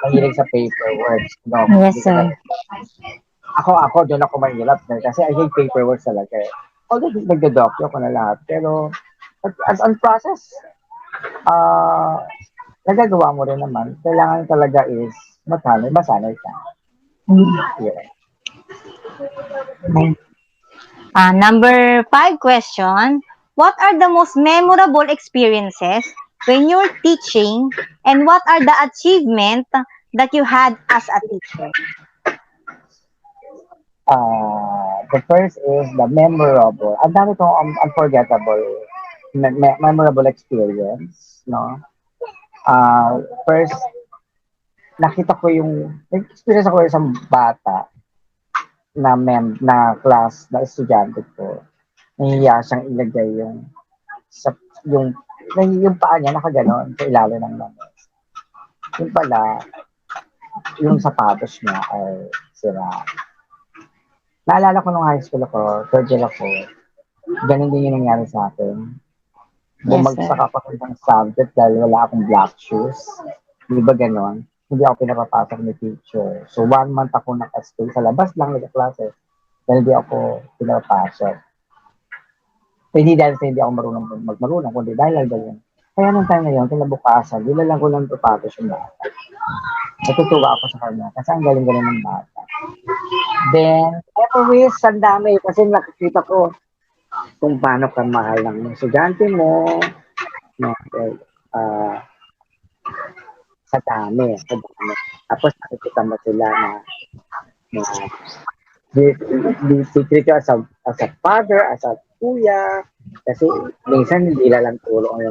mahilig sa paperwork. No, yes, sir. Ako, doon ako mahirap kasi I hate paperwork talaga eh. Although, nagda-doctor ko na lahat. Pero, on process, nagagawa mo rin naman. Kailangan talaga is masanay ka. Yeah. Number 5 question. What are the most memorable experiences when you're teaching, and what are the achievements that you had as a teacher? The first is the memorable. Ang dami kong unforgettable, memorable experience, no? First, nakita ko experience ako isang bata na class na estudyante ko. Nahihiya siyang ilagay sa, yung, yung paa niya nakaganon sa ilalim ng lamesa. Yung pala, yung sapatos niya ay sira. Naalala ko nung high school ako, third year ako, ganun din yung nangyari sa akin. Yes, sir. Bumagsak ako sa isang subject dahil wala akong black shoes. Di ba ganon? Hindi ako pinapapasok ni teacher. So, 1 month ako nakastay sa labas lang ng klase dahil di ako pinapapasok. Hindi dahil sa hindi ako marunong, kundi dahil ganyan. Kaya nung time na yun, kinabukasan, nilalang ko lang sapatos yung bata. Natutuwa ako sa kanya kasi ang galing-galing ng bata. Then, anyways, ang dami kasi nakikita ko kung paano ka mahal ng estudyante mo, no, sa dami. Tapos nakikita mo sila na di ka as a father, as a kuya, kasi minsan hindi lang turo ang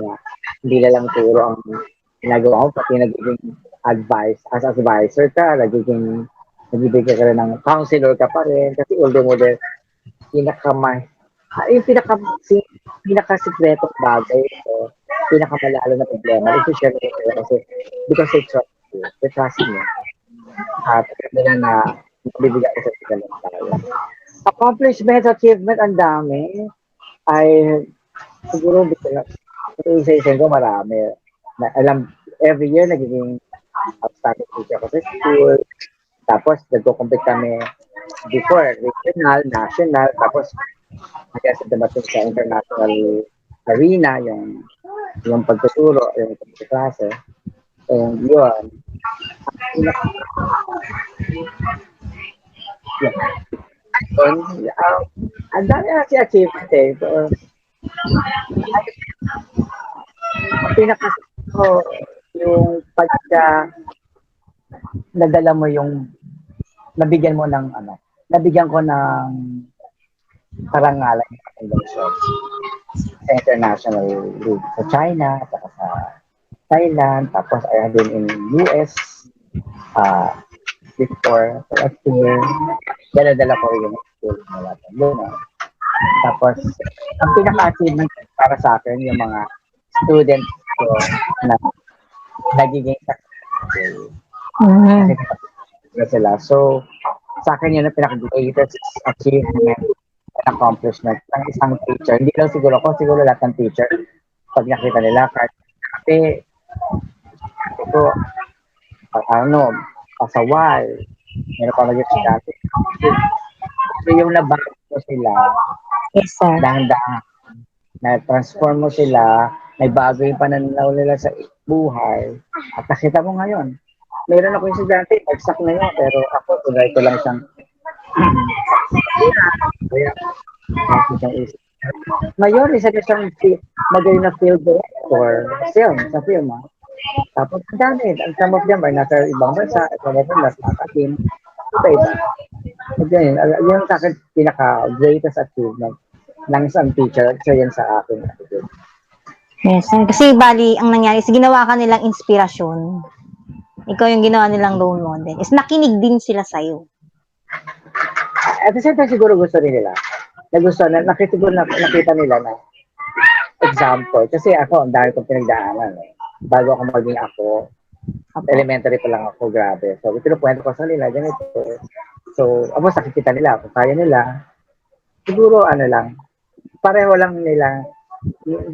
ginagawa mo, pati nagiging as advisor ka, nagbibigay ka rin ng counselor ka pa rin, kasi although mo din, yung pinaka-sikretong bagay, so, pinakamalalo na problema, ito siya kasi because they trust you. At nila na bibigyan ko sa sila tayo. Accomplishments, achievement, ang dami. Ay, siguro, isa-isa ko marami. Every year, nagiging outstanding teacher ako sa school. Tapos, nagko-compete kami before, regional, national, tapos, hanggang sa dumating sa international arena, yung pagtuturo, yung pagtuklase. And yun, ang dami na si achievement eh. So, ang ko, yung pagka nadala mo nabigyan mo ng nabigyan ko ng parangalan yung convention sa international league sa China, at sa Thailand, tapos I have been in US before, for a year. Dala-dala ko yung school mula doon. Tapos, ang pinaka-achievement para sa akin, yung mga students ko na nagiging successful. Sila. So, sa akin yun ang pinaka-greatest achievement and accomplishment ng isang teacher. Hindi lang siguro ako, siguro lahat ng teacher, pag nakita nila, kasi ito, pasawal, meron pa mag-estudyante. So, yung nabago ko sila, Yes, sir. dahan-dahan, na-transform mo sila, may bago yung pananaw nila sa buhay, at nakita mo ngayon, meron ako yung estudyante, bagsak na yun, pero ako, tunay ko lang siyang kaya, ngayon, isa na siyang magaling na field director, sa film, Tapos, ang dami, some of them ay nasa ibang bansa, some of them nasa akin, iba-iba. Again, yun sa akin, pinaka-greatest achievement ng isang teacher, so yun sa akin. Yes, kasi bali, ang nangyari is ginawa ka nilang inspirasyon. Ikaw yung ginawa nilang role model. Is nakinig din sila sa'yo. At the same time, siguro gusto rin nila. Nakita nila na example. Kasi ako, ang dahil kong pinagdaanan. Bago ako maging ako, elementary pa lang ako, grabe. So, pinupuwento ko sa nila, ganito. So, nakikita nila, kung kaya nila, siguro, pareho lang nila,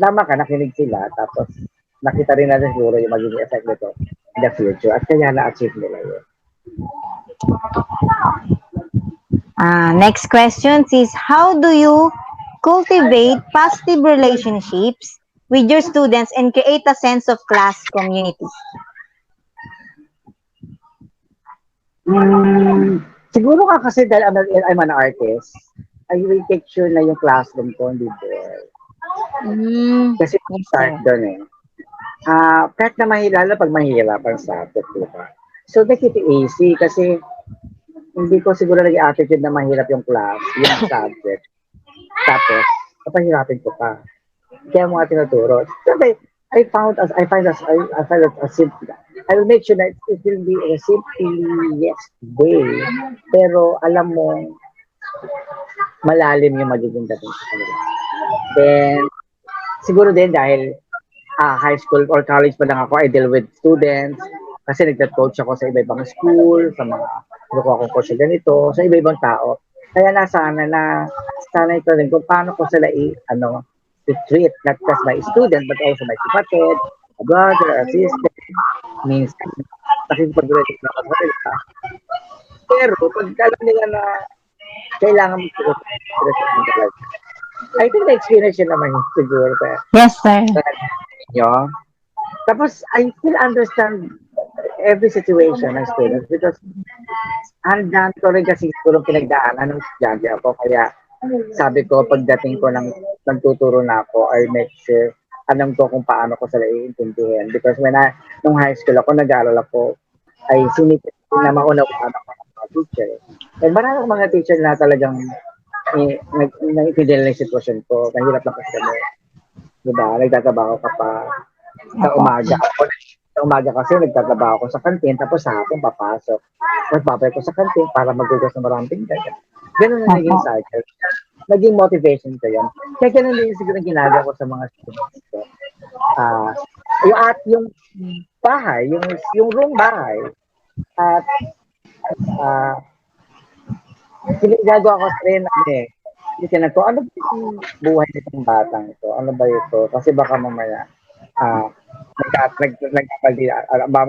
tama ka, nakinig sila, tapos, nakita rin natin siguro yung magiging effect nito in the future, at kaya na-achieve nila yun. Next question is, how do you cultivate positive relationships with your students and create a sense of class community? Siguro kasi dahil I'm an artist, I will take sure na yung classroom ko hindi bored. Kasi Yes, start sir. doon eh. Kahit na mahilala pag mahirap ang subject, di ba? So, make it easy kasi hindi ko siguro naging attitude na mahirap yung class, yung subject. Tapos, papahirapin ko pa. Kaya mga tinuturo. Sabi, I find it as simple. I will make sure that it will be a simple yes way. Pero alam mo, malalim yung magiging dating sa kanila. Then, siguro din dahil high school or college pa lang ako, I deal with students. Kasi nagtat-coach ako sa iba-ibang school, sa mga kinukuha kong coach sa ganito, sa iba-ibang tao. Kaya sana ito rin kung paano ko sila i-treat, not just my student, but also my kapatid, a brother, a sister, minsan, nakikipag-relate na ako sa kanila. Pero pag alam nila na kailangan mo talaga. I think na-experience yun naman yun siguro Yes, sir. sa inyo. Tapos, I still understand every situation ng students because handaan ko rin kasi siguro pinagdaanan ng estudyante ako. Kaya sabi ko, pagdating ko ng nagtuturo na ako, I make sure alam ko kung paano ko sila iintindihin. Because nung high school ako, nag-aaral ako, ay sinipin na maunawaan ako ng mga teacher. And maraming mga teacher na talagang naiintindihan lang yung sitwasyon ko. Mahirap lang kasi kami. Diba? Nagtatrabaho ka pa sa Opo. umaga. Sa umaga kasi nagtatrabaho ako sa kantin, tapos sa hapon papasok. Magpapay ko sa kantin para maghugas ng maraming pinggan. Ganun na naging Opo. cycle. Naging motivation ko yun. Kaya ganun din siguro yung ginagawa ko sa mga students ko. Ah, yung bahay, yung room bahay, at ah, ginagawa ko rin titignan ko, ano ba yung buhay nitong batang ito? Ano ba ito? Kasi baka mamaya,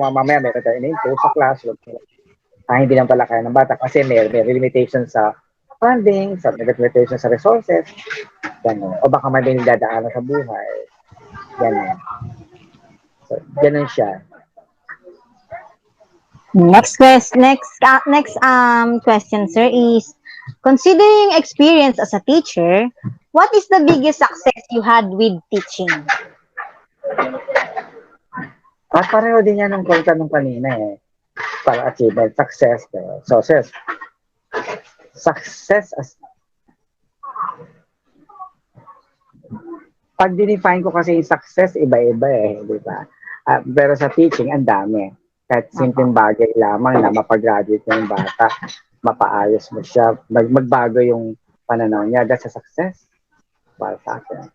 mamaya meron tayo in-impose sa classroom. Hindi lang pala kaya ng bata kasi may limitation sa funding, may limitation sa resources, gano'n. O baka may dinadaanan sa buhay, gano'n. So, gano'n siya. Next question, sir, is considering experience as a teacher, what is the biggest success you had with teaching? At pareho din yan nung tanong kanina eh. Para achievement, success. Success as pag dinefine ko kasi yung success, iba-iba eh, di ba? Pero sa teaching, ang dami. Kahit simpleng bagay lamang na mapagraduate mo yung bata, mapaayos mo siya, magbago yung pananaw niya, that's a success para sa akin.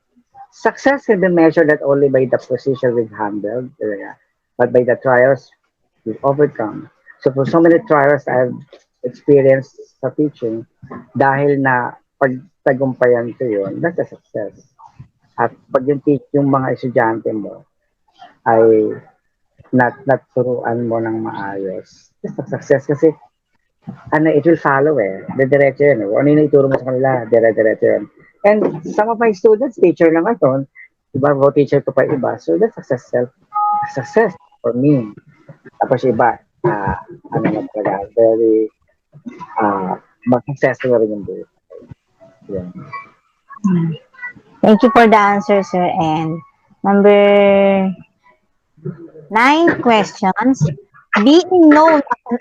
Success can be measured not only by the position we've handled, but by the trials we've overcome. So for so many trials I've experienced sa teaching, dahil na pagtagumpayan ko yun, that's a success. At pag yung mga estudyante mo ay naturuan mo ng maayos, that's a success kasi it will follow eh. Diretso yun eh. Ano yung ituro mo sa kanila, diretso yun. And some of my students, teacher lang ito, iba, teacher ko pa iba. So that's success for me. Tapos iba, na talaga, very, mag-successful rin yung buhay. Yeah. Thank you for the answer, sir. And number 9 questions. Being known as an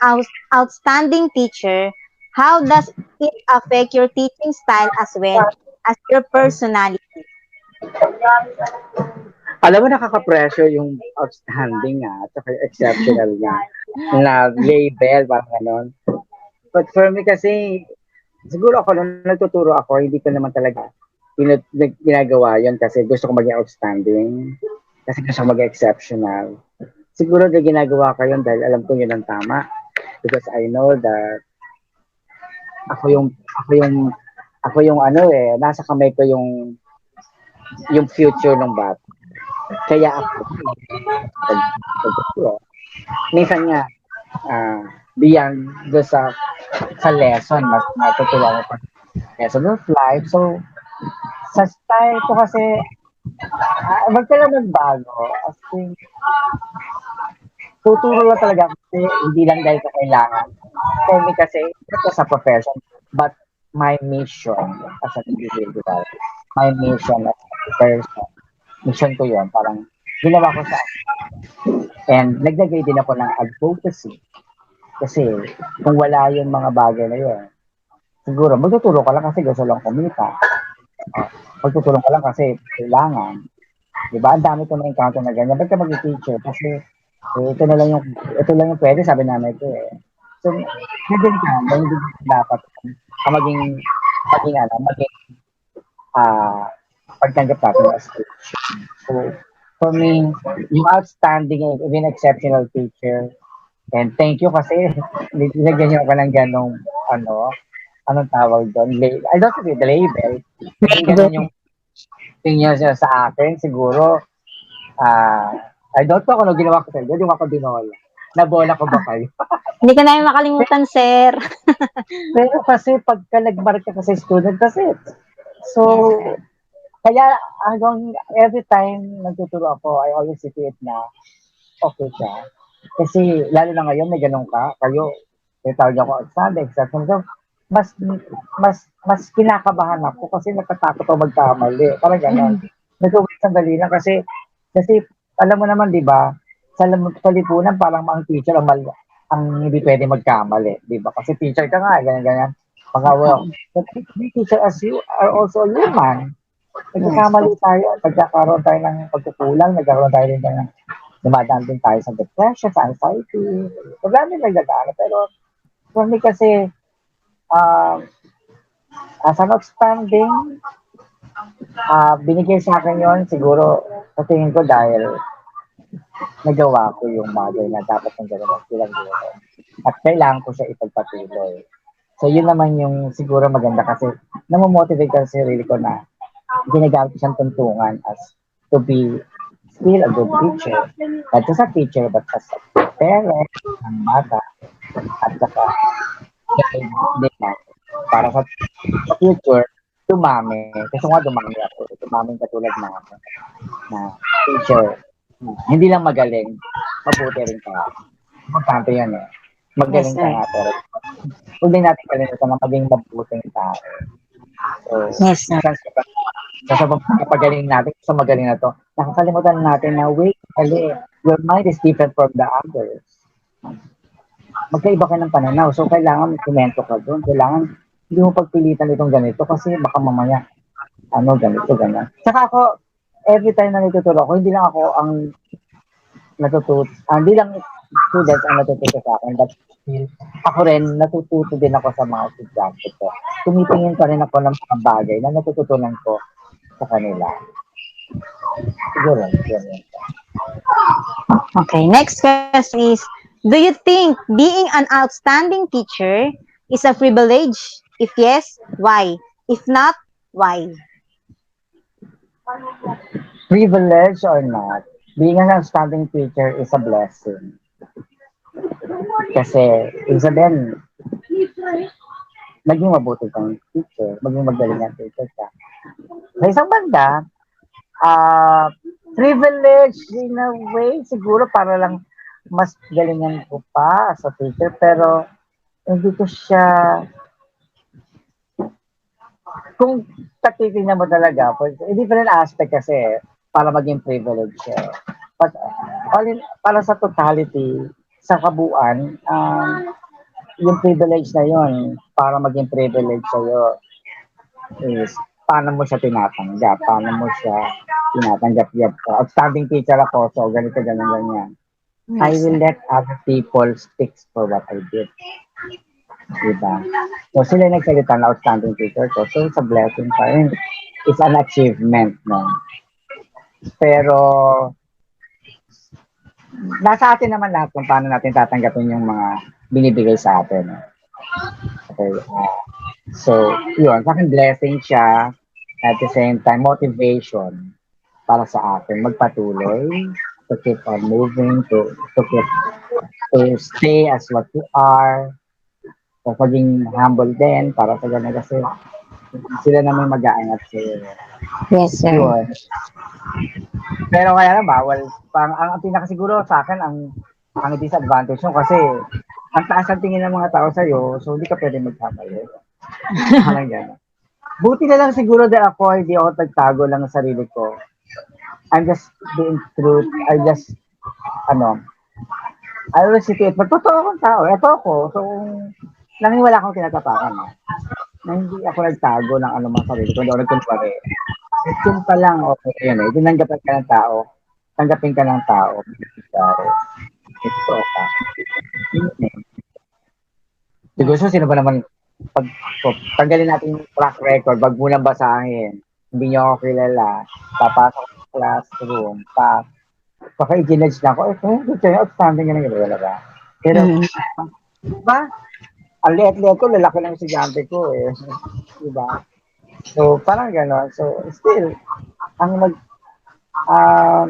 outstanding teacher, how does it affect your teaching style as well as your personality? Alam mo, nakaka-pressure yung outstanding at saka exceptional na label, parang ganon. But for me kasi, siguro ako, nung nagtuturo ako, hindi ko naman talaga ginagawa yun kasi gusto ko maging outstanding, kasi gusto ko maging exceptional. Siguro na ginagawa ko yun dahil alam ko yun ang tama, because I know that ako yung nasa kamay ko yung future ng bata. Kaya ako, minsan nga, beyond do sa lesson, mas natutuwa ko pa lesson of life. So, sa style ko kasi, wag ka lang magbago. As in, tuturo lang talaga kasi hindi lang dahil sa kailangan. For me kasi, ito sa profession, but my mission as an individual, my mission as a person, mission ko yun, parang ginawa ko sa and naglagay din ako ng advocacy kasi kung wala yung mga bagay na yun, siguro magtutulong ka lang kasi gusto lang kumita. Magtutulong ka lang kasi kailangan. Diba? Ang dami ko na-encounter na ganyan. Ba't ka mag-teacher? Kasi ito lang yung pwede, sabi namin ito eh. So, hindi ka, hindi dapat maging pagtanggap natin as teacher. So, for me, yung outstanding and even exceptional teacher, and thank you kasi nilagyan niyo ako ng ganong, anong tawag doon? I don't think the label. Kasi ganun yung tingin siya sa akin, siguro, I don't know kung ano ginawa ko sa inyo, yung ako dinola. Nabola ko ba kayo? Hindi ka namin makalimutan, sir. Pero kasi pagka nagmarka ka sa student kasi, so, kaya hanggang every time nagtuturo ako, I always see it na okay siya. Kasi lalo na ngayon may ganun kayo, may tawag ako outstanding, exception. So, mas kinakabahan ako kasi natatakot ako magkamali. Parang gano'n. Nag-uwit sandali lang kasi alam mo naman, di ba, sa lipunan parang ang teacher ang hindi pwede magkamali, di ba? Kasi teacher ka nga, ganyan-ganyan. But teacher as you are also human. Nagkakamali tayo, nagkakaroon tayo ng pagkukulang, nagkaroon tayo din ng dumadaan din tayo sa depression, sa anxiety. Marami nagdadaan. Pero for me kasi, as an outstanding, binigay sa akin yon siguro sa tingin ko dahil nagawa ko yung bagay na dapat ng gano'n silang guro. At kailangan ko siya ipagpatuloy. So yun naman yung siguro maganda kasi namomotivate ka sa sarili ko na ginagamit ko siyang tuntungan as to be still a good teacher. Not just a teacher, but as a parent ng bata at saka para sa future, dumami. Kasi nga dumami ako. Dumaming katulad na ako na teacher. Hindi lang magaling, mabuti rin ka. Importante yan eh. Magaling ka nga, pero huwag din natin kalimutan na maging mabuting tao. So, sa pagpagaling natin, sa magaling na to, nakakalimutan natin na, wait, your mind is different from the others. Magkaiba ka ng pananaw. So, kailangan komento ka doon. Kailangan hindi mo pagpilitan itong ganito kasi baka mamaya, ganito, ganyan. Saka ako, every time na natuturo ako, hindi lang ako ang hindi lang students ang natututo sa akin, but still, ako rin, natututo din ako sa mga estudyante ko. Tumitingin pa rin ako ng mga bagay na natututunan ko sa kanila. Siguro, yun. Okay, next question is, do you think being an outstanding teacher is a privilege? If yes, why? If not, why? Privilege or not, being an outstanding teacher is a blessing. Kasi, ibig sabihin, maging mabuti kang teacher, maging magaling ang teacher ka. Sa isang banda, privilege in a way, siguro para lang mas galingan ko pa sa teacher, pero hindi ko siya, kung tatitingnan mo talaga, in different aspect kasi, para maging privilege siya. But, para sa totality, sa kabuuan, yung privilege na yun, para maging privilege sa'yo, is, paano mo siya tinatanggap, outstanding teacher ako, so ganito, ganyan. I will let other people speak for what I did. Diba? So, sila nagsalita na outstanding teacher ko, so it's a blessing pa rin. It's an achievement, no? Pero, nasa atin naman lahat kung paano natin tatanggapin yung mga binibigay sa atin. Okay. So, yun, sa akin blessing siya, at the same time, motivation para sa atin, magpatuloy, to keep on moving, to stay as what you are, so maging humble din, para sa ganun kasi sila naman mag-aangat sa'yo. Yes, sir. Yun. Pero kaya na bawal, ang pinakasiguro sa akin, ang disadvantage nyo kasi ang taas ang tingin ng mga tao sa'yo, so hindi ka pwede magkamali. Parang gano'n. Buti na lang siguro dahil ako, hindi ako nagtago lang ng sarili ko. I'm just being truth. Ano, I always say it, totoo akong tao. Ito ako. So, langing wala akong tinatapakan. No? Na hindi ako nagtago ng anumang sarili ko. Hindi ako nagkunwari. Yung pa lang, okay yun eh. Tinanggapan ka ng tao. Tanggapin ka ng tao. Ito ka. Yun eh. Siguro sino ba naman, pag, tanggalin natin yung track record, wag mo nang basahin. Hindi niyo ako kilala. Papasok sa classroom. Baka i-ginage na ako. Ito, outstanding yun yung wala ba? Pero, ba? Ang liit-liit ko, lalaki ng estudyante ko eh. Diba? So, parang gano'n. So, still, ang ah,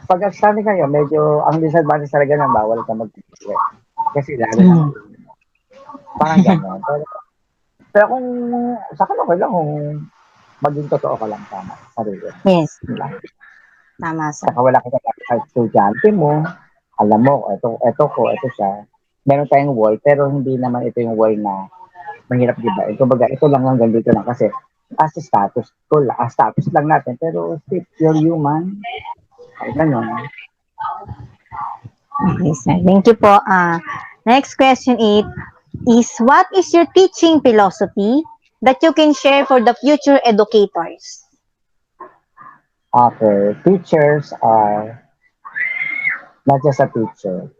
pag outstanding kayo, medyo, ang disadvantage talaga ng bawal ka mag-teacher. Kasi lalo na, parang gano'n. Pero kung, sa akin okay lang kung maging totoo ka lang sa sarili. Yes, Diba? tama sir. Saka wala ka sa estudyante mo, alam mo, ito siya. Meron tayong wall, pero hindi naman ito yung wall na mahirap diba. Kumbaga, ito lang hanggang dito lang kasi as a status ko, status lang natin, pero if you're human, ay ganun. Okay, sir. Thank you po. Next question is what is your teaching philosophy that you can share for the future educators? Okay, teachers are not just a teacher,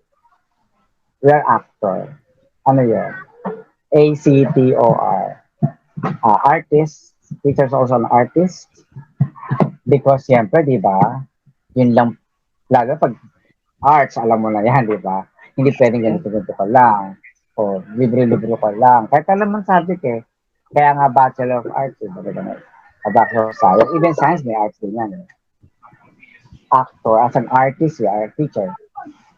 we're actor. Ano yun? ACTOR. Artist, teachers also an artist. Because siyempre, di ba, yun lang, lalo pag arts, alam mo na yan, di ba? Hindi pwedeng ganito-ganito ka lang. O libre-libre ka lang. Kahit alam ng subject eh. Kaya nga Bachelor of Arts, eh, a Bachelor of Science. Even Science may arts din yan. Eh. Actor, as an artist, you are a teacher.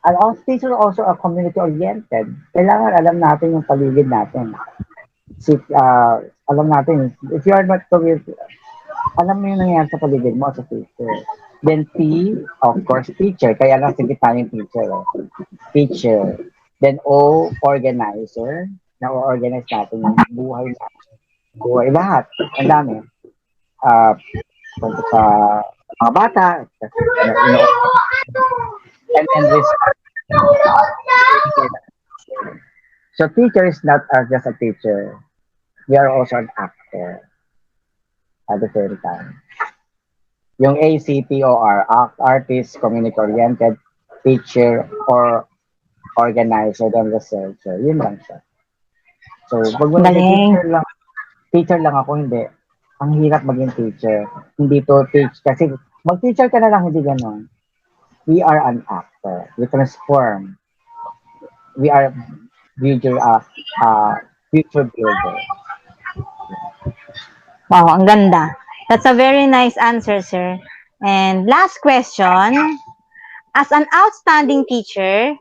And all teachers also are community-oriented. Kailangan alam natin yung paligid natin. Alam natin, if you are not community, alam mo yung nangyayari sa paligid mo sa teacher. Then T, of course, teacher. Kaya lang sige tayong teacher. Eh. Teacher. Then O, organizer. Na-organize natin yung buhay natin. Buhay lahat. Ang dami. Tungkol sa mga bata. And then respect. So teacher is not just a teacher. We are also an actor at the same time. Yung ACTOR, artist, community-oriented, teacher, or organizer, then researcher. Yun lang siya. So, pag Galing. teacher lang ako, hindi. Ang hirap maging teacher. Hindi to teach. Kasi mag-teacher ka na lang, hindi ganon. We are an actor. We transform. We are future builder. Wow, ang ganda. That's a very nice answer, sir. And last question. As an outstanding teacher,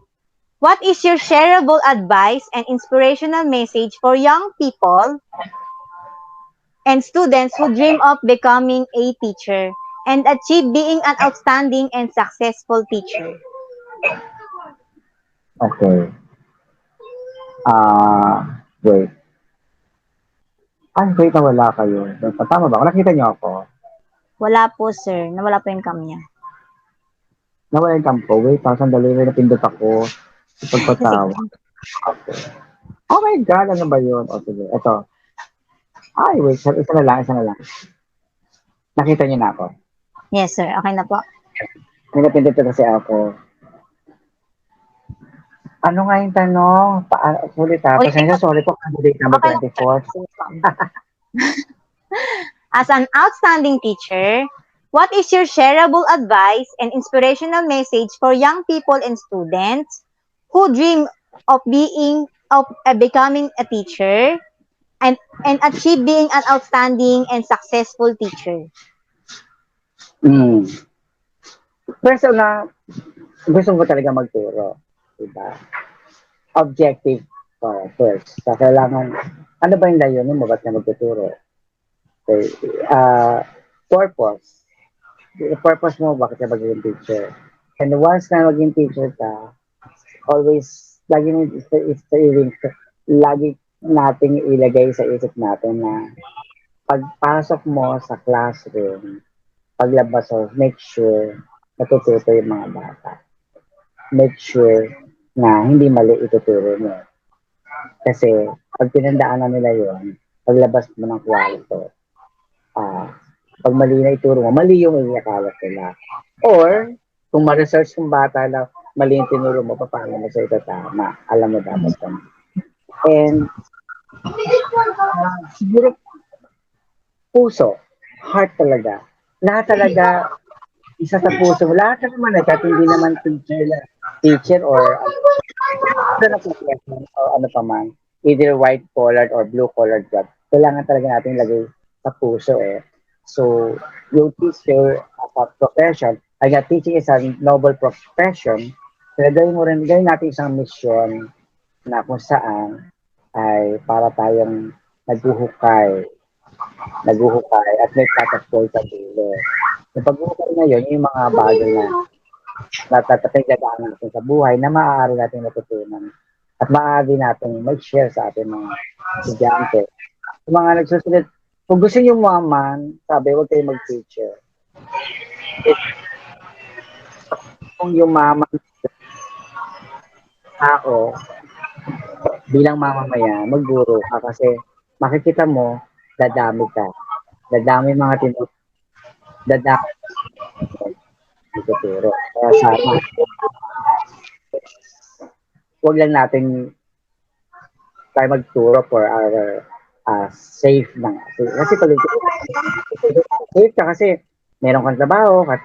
what is your shareable advice and inspirational message for young people and students who dream of becoming a teacher and achieve being an outstanding and successful teacher? Okay. Wait. Wait, nawala kayo. Tama ba? Nakita niyo ako? Wala po, sir. Nawala po yung cam niya. Nawala yung kampo. Wait, sandali na napindot ako. Pagpatawa. Okay. Oh my God, ano ba yun? O sige, ito. Ay, wait, isa na lang. Nakita niyo na ako. Yes, sir. Okay na po. May napindot ko kasi ako. Ano nga yung tanong? Ulit ha. Pasensya, sorry po. Candidate number 24. As an outstanding teacher, what is your shareable advice and inspirational message for young people and students who dream of becoming a teacher and achieve being an outstanding and successful teacher? First na, gusto ko talaga magturo. Diba? Objective first. So, kailangan, ano ba yung layunin mo? Ba't na magtuturo? Okay. Purpose. The purpose mo, bakit ka magiging teacher? And once na maging teacher ka, always, lagi nating ilagay sa isip natin na pagpasok mo sa classroom, paglabas mo, make sure natututo yung mga bata. Make sure na hindi mali ituturo mo. Kasi pag pinandaanan nila yon, paglabas mo ng kwarto, pag mali na ituro mo, mali yung iyakalat nila. Or, kung ma-research yung bata na mali yung tinuro mo, paano mo sa ito tama? Alam mo dapat kami. And, siguro, puso, heart talaga. Lahat talaga, isa sa puso mo. Lahat na naman, kahit hindi naman teacher or ano pa man, either white collared or blue collared job, kailangan talaga natin lagay sa puso eh. So, yung teacher as a profession, ay nga teaching is a noble profession, kaya gawin natin isang mission na kung saan ay para tayong naghuhukay at may tatagpol sa dulo. Yung paghuhukay na yun, yung mga bagay na natatagdagaan natin sa buhay na maaari natin natutunan at maaari natin mag-share sa ating mga estudyante. Yung mga nagsusunod, kung gusto nyo maman, sabi, huwag kayo mag-teacher. Kung yung maman tao, bilang mamamayan, magguro ka kasi makikita mo, dadami ka. Dadami mga dadami tuturo. Kaya sana, huwag lang natin tayo magturo for our safe na. Kasi pag safe ka kasi meron kang trabaho, kahit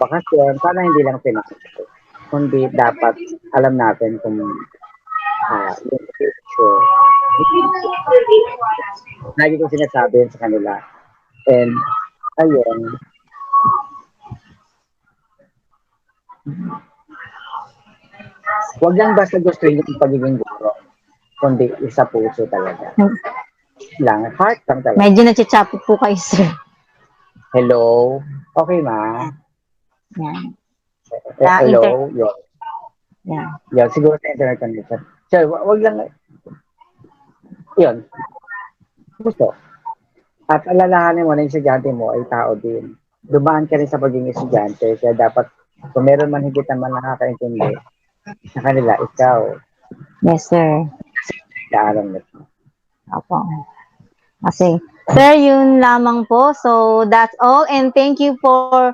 bakasyon, sana hindi lang pinakasyon. Kundi dapat alam natin kung yung future. Lagi ko sinasabi yun sa kanila. And, ayun, huwag lang basta gustuhin yung pagiging guro, kundi isa puso talaga. Lang, heart lang talaga. Medyo nachichapot po kayo, sir. Hello? Okay, ma? Yan. Hello? Yun. Yan. Yun, siguro sa internet connection. So, wag lang, yun, gusto. At alalahanin mo na yung estudyante mo ay tao din. Dumaan ka rin sa pagiging estudyante, kaya dapat, kung meron man higit naman nakakaintindi sa kanila, ikaw. Yes, sir. Kaalam mo. Opo. Kasi, sir, yun lamang po. So, that's all. And thank you for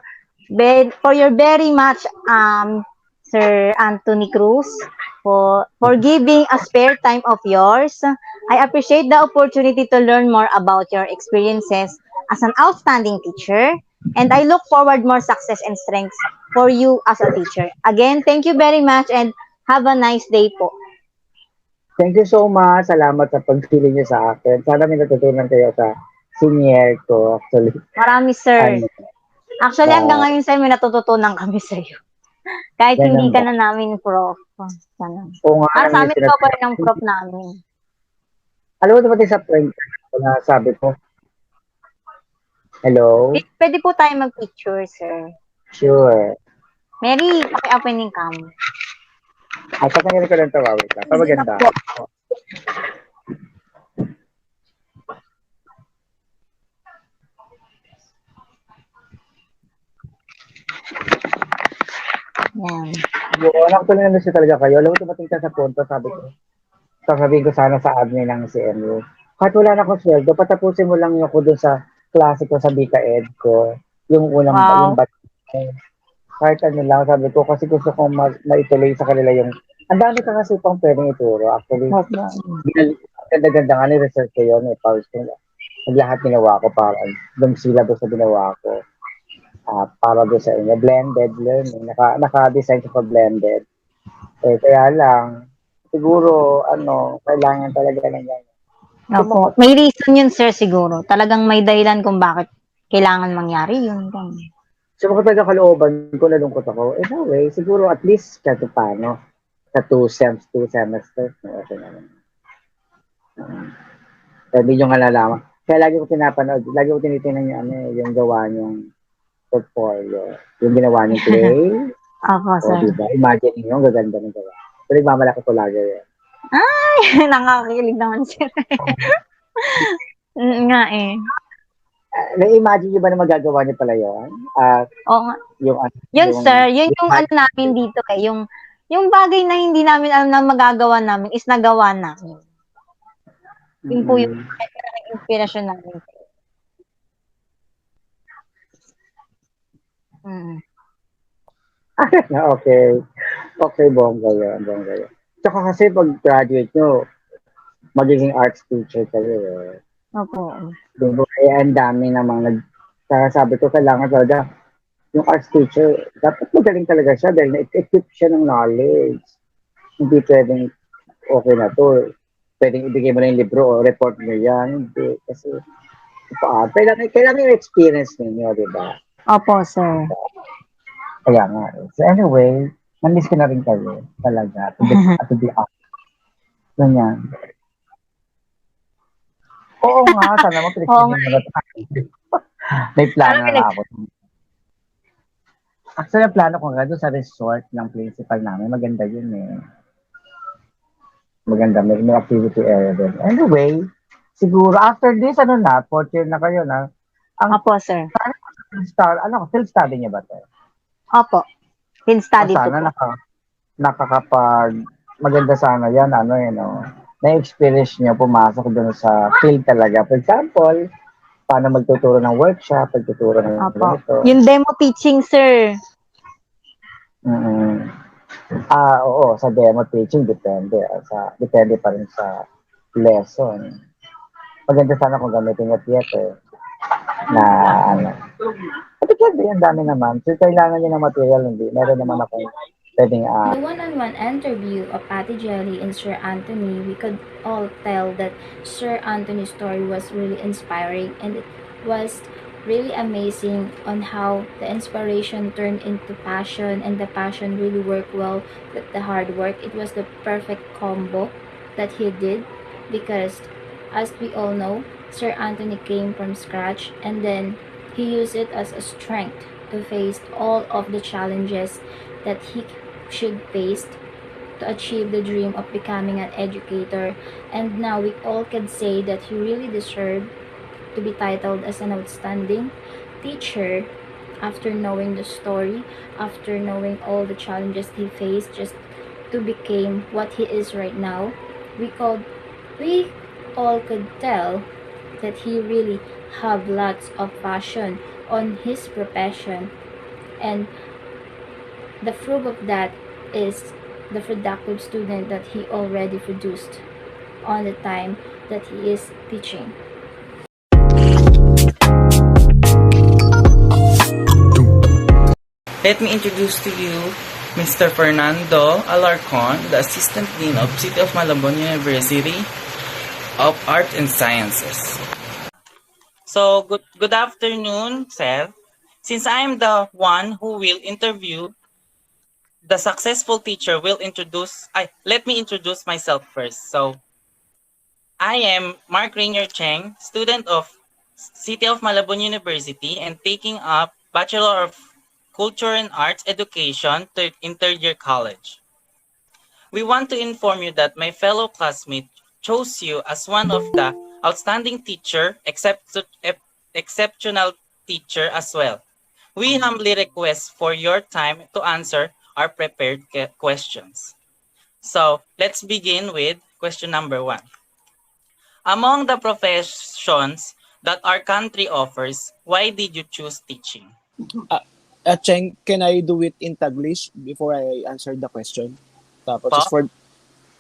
your very much, Sir Anthony Cruz, for giving a spare time of yours. I appreciate the opportunity to learn more about your experiences as an outstanding teacher. And I look forward more success and strengths for you as a teacher. Again, thank you very much and have a nice day po. Thank you so much. Salamat sa pagpili niyo sa akin. Sana may natutunan kayo sa senior ko. Actually, Marami, sir. ano, Actually, hanggang ngayon, sir, may natututunan kami sa iyo. Kahit hindi ganun ka ba? na namin prof. Sana. Oo nga, Para alam sa niyo, amin, ikaw pa rin ang prof namin. alam mo naman sa point na sabi ko, hello? Pwede po tayo mag-picture, sir. Sure. Mary, paki-open yung cam. At papangyari ko lang tawawin ka. Pamaganda. Yan. Yun, actually na siya talaga kayo. Alam mo, tumating ka sa punto, sasabihin ko sana sa admin ng CMU. Kahit wala na akong sweldo, patapusin mo lang ako dun sa klase ko sa BCAEd ko. Yung unang, Wow. kahit ano lang, sabi ko, kasi gusto kong maituloy sa kanila yung, ang dami ka kasi pang pwedeng ituro. Actually, ganda-ganda nga ni research ko yun, pause ko. Lahat ginawa ko para, yung syllabus na ginawa ko. Para doon sa inyo, blended learning, naka-design siya for blended. Kaya lang, siguro, kailangan talaga ng ganyan. Opo. May reason yun, sir, siguro. Talagang may dahilan kung bakit kailangan mangyari yun. So, kung talaga kalooban ko, nalungkot ako. Anyway, siguro at least kahit paano, sa 2 semesters, okay naman. Hindi nyo nga nalaman. Kaya lagi ko pinapanood, lagi ko tinitingnan yung gawa nyong portfolio. Yung ginawa nyong play. Opo, sir. Diba? Imagine nyo, gaganda ng gawa. So, nagmamalaki ko lagi yun. Ay, nakakakilig naman sir. Nga eh. Na-imagine niyo ba na magagawa niyo pala yun? Oo nga. Yung, Yun sir, yun yung yung ano namin dito eh. Yung bagay na hindi namin alam na magagawa namin is nagawa namin. Yun po yung inspirasyon namin. Okay. Okay, bongga yun, bongga yun. Tsaka kasi pag graduate nyo, magiging arts teacher kayo eh. Opo. Diba? Eh, ang dami namang sabi ko, kailangan talaga yung arts teacher, dapat magaling talaga siya dahil na-equip siya ng knowledge. Hindi pwedeng okay na to. Pwedeng ibigay mo na yung libro o report mo yan. Hindi. Kasi kailangan yung experience ninyo, di ba? Opo, sir. Kaya nga. So anyway, na-miss ko na rin kayo. Talaga. To be honest. Ganyan. Oo nga, sana mo pinagsasabi mo. May plano na ako. Actually, ang plano ko nga doon sa resort ng principal namin. Maganda yun eh. Maganda. May activity area din. Anyway, siguro after this, ano na, 4th year na kayo na. Opo, sir. Still study niya ba ito? Opo. Still study to Sana po. nakakapag, maganda sana yan, na-experience niyo pumasok doon sa field talaga. For example, paano magtuturo ng workshop, pagtuturo ng ganito. Yung demo teaching, sir. Oo, sa demo teaching, depende. Depende pa rin sa lesson. Maganda sana kung gamitin yung theater na Depende, ang dami naman. So, kailangan niya ng material, hindi. Meron naman ako pwedeng In the one-on-one interview of Ate Jelly and Sir Anthony, we could all tell that Sir Anthony's story was really inspiring, and it was really amazing on how the inspiration turned into passion, and the passion really worked well with the hard work. It was the perfect combo that he did, because as we all know, Sir Anthony came from scratch, and then he used it as a strength to face all of the challenges that he should face to achieve the dream of becoming an educator. And now we all can say that he really deserved to be titled as an outstanding teacher after knowing the story, after knowing all the challenges he faced just to become what he is right now. We all could tell that he really have lots of passion on his profession, and the proof of that is the productive student that he already produced on the time that he is teaching. Let me introduce to you Mr. Fernando Alarcon, the Assistant Dean of City of Malabon University of Art and Sciences. So, good afternoon, sir. Since I am the one who will interview the successful teacher, let me introduce myself first. So, I am Mark Rainier Cheng, student of City of Malabon University and taking up Bachelor of Culture and Arts Education in third year college. We want to inform you that my fellow classmate chose you as one of the outstanding teacher, exceptional teacher as well. We humbly request for your time to answer our prepared questions. So let's begin with question number 1. Among the professions that our country offers, why did you choose teaching? Cheng, can I do it in Taglish before I answer the question? Tapos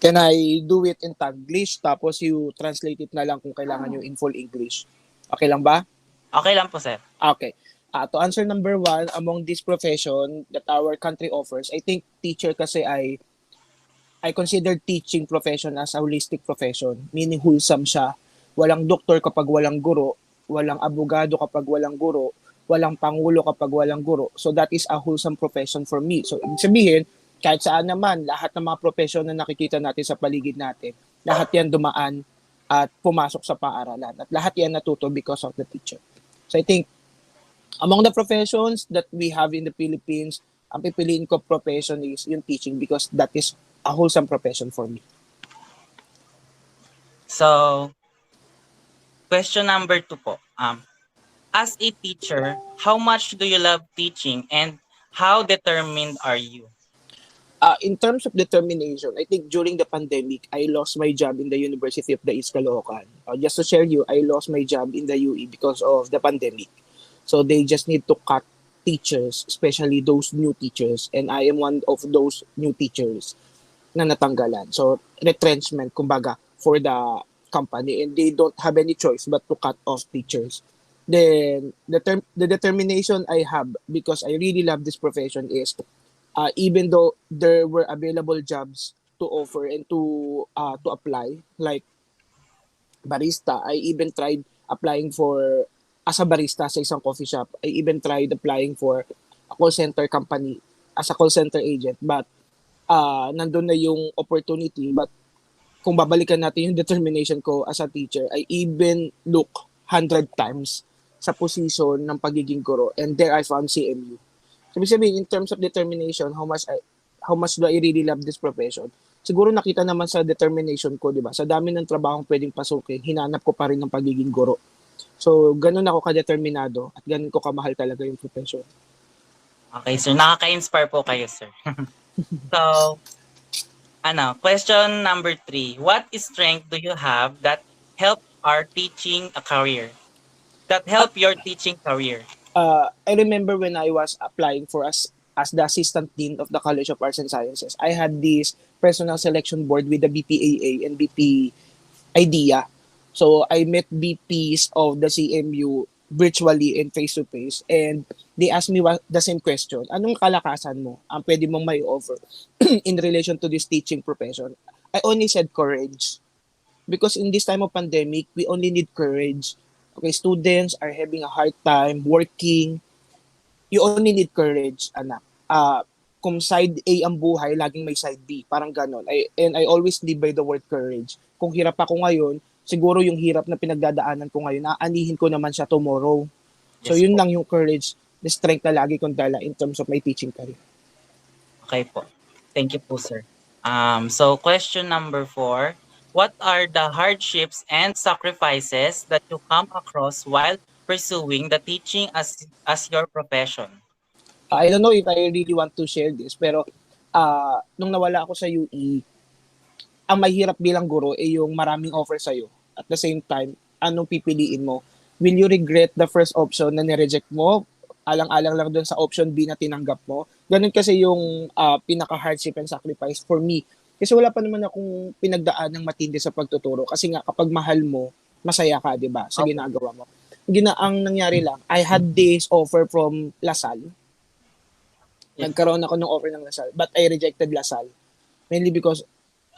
can I do it in Taglish tapos you translate it na lang kung kailangan nyo in full English? Okay lang ba? Okay lang po, sir. Okay. To answer number 1, among this profession that our country offers, I think teacher kasi I consider teaching profession as a holistic profession, meaning wholesome siya. Walang doktor kapag walang guro, walang abogado kapag walang guro, walang pangulo kapag walang guro. So that is a wholesome profession for me. So ibig sabihin, kahit saan naman, lahat ng mga profession na nakikita natin sa paligid natin, lahat yan dumaan at pumasok sa paaralan. At lahat yan natuto because of the teacher. So I think, among the professions that we have in the Philippines, ang pipiliin ko profession is yung teaching because that is a wholesome profession for me. So, question number 2 po. As a teacher, how much do you love teaching and how determined are you? In terms of determination, I think during the pandemic, I lost my job in the University of the East Caloocan. Just to share you, I lost my job in the UE because of the pandemic. So they just need to cut teachers, especially those new teachers. And I am one of those new teachers na natanggalan. So retrenchment, kumbaga, for the company. And they don't have any choice but to cut off teachers. Then the determination I have, because I really love this profession, is even though there were available jobs to offer and to apply, like barista, I even tried applying for as a barista sa isang coffee shop. I even tried applying for a call center company as a call center agent, but nandun na yung opportunity. But kung babalikan natin yung determination ko as a teacher, I even look 100 times sa position ng pagiging guro, and there I found CMU. So, ibig sabihin, in terms of determination, how much do I really love this profession? Siguro nakita naman sa determination ko, di ba? Sa dami ng trabahong pwedeng pasukin, hinanap ko pa rin ng pagiging guro. So, ganun ako ka-determinado at ganun ko kamahal talaga yung profession. Okay, sir. Nakaka-inspire po kayo, sir. So, question number 3. What strength do you have that help our teaching a career? That help your teaching career? I remember when I was applying for as the assistant dean of the College of Arts and Sciences, I had this personal selection board with the BCAA and BP idea. So I met BPs of the CMU virtually and face-to-face, and they asked me the same question. Anong kalakasan mo ang pwede mong may offer in relation to this teaching profession? I only said courage. Because in this time of pandemic, we only need courage. Okay, students are having a hard time working. You only need courage, anak. Kung side A ang buhay, laging may side B. Parang ganon. And I always live by the word courage. Kung hirap ako ngayon, siguro yung hirap na pinagdadaanan ko ngayon, aanihin ko naman siya tomorrow. So Yes yun po. lang yung courage, the strength na lagi kong dala in terms of my teaching career. Okay po. Thank you po, sir. So question number 4. What are the hardships and sacrifices that you come across while pursuing the teaching as your profession? I don't know if I really want to share this, pero nung nawala ako sa UE, ang mahirap bilang guro ay yung maraming offer sa'yo. At the same time, anong pipiliin mo? Will you regret the first option na nireject mo? Alang-alang lang doon sa option B na tinanggap mo? Ganun kasi yung pinaka-hardship and sacrifice for me. Kasi wala pa naman akong pinagdaan ng matindi sa pagtuturo. Kasi nga, kapag mahal mo, masaya ka, di ba? Sa ginagawa mo. Ang nangyari lang, I had this offer from LaSalle. Nagkaroon ako ng offer ng LaSalle, but I rejected LaSalle. Mainly because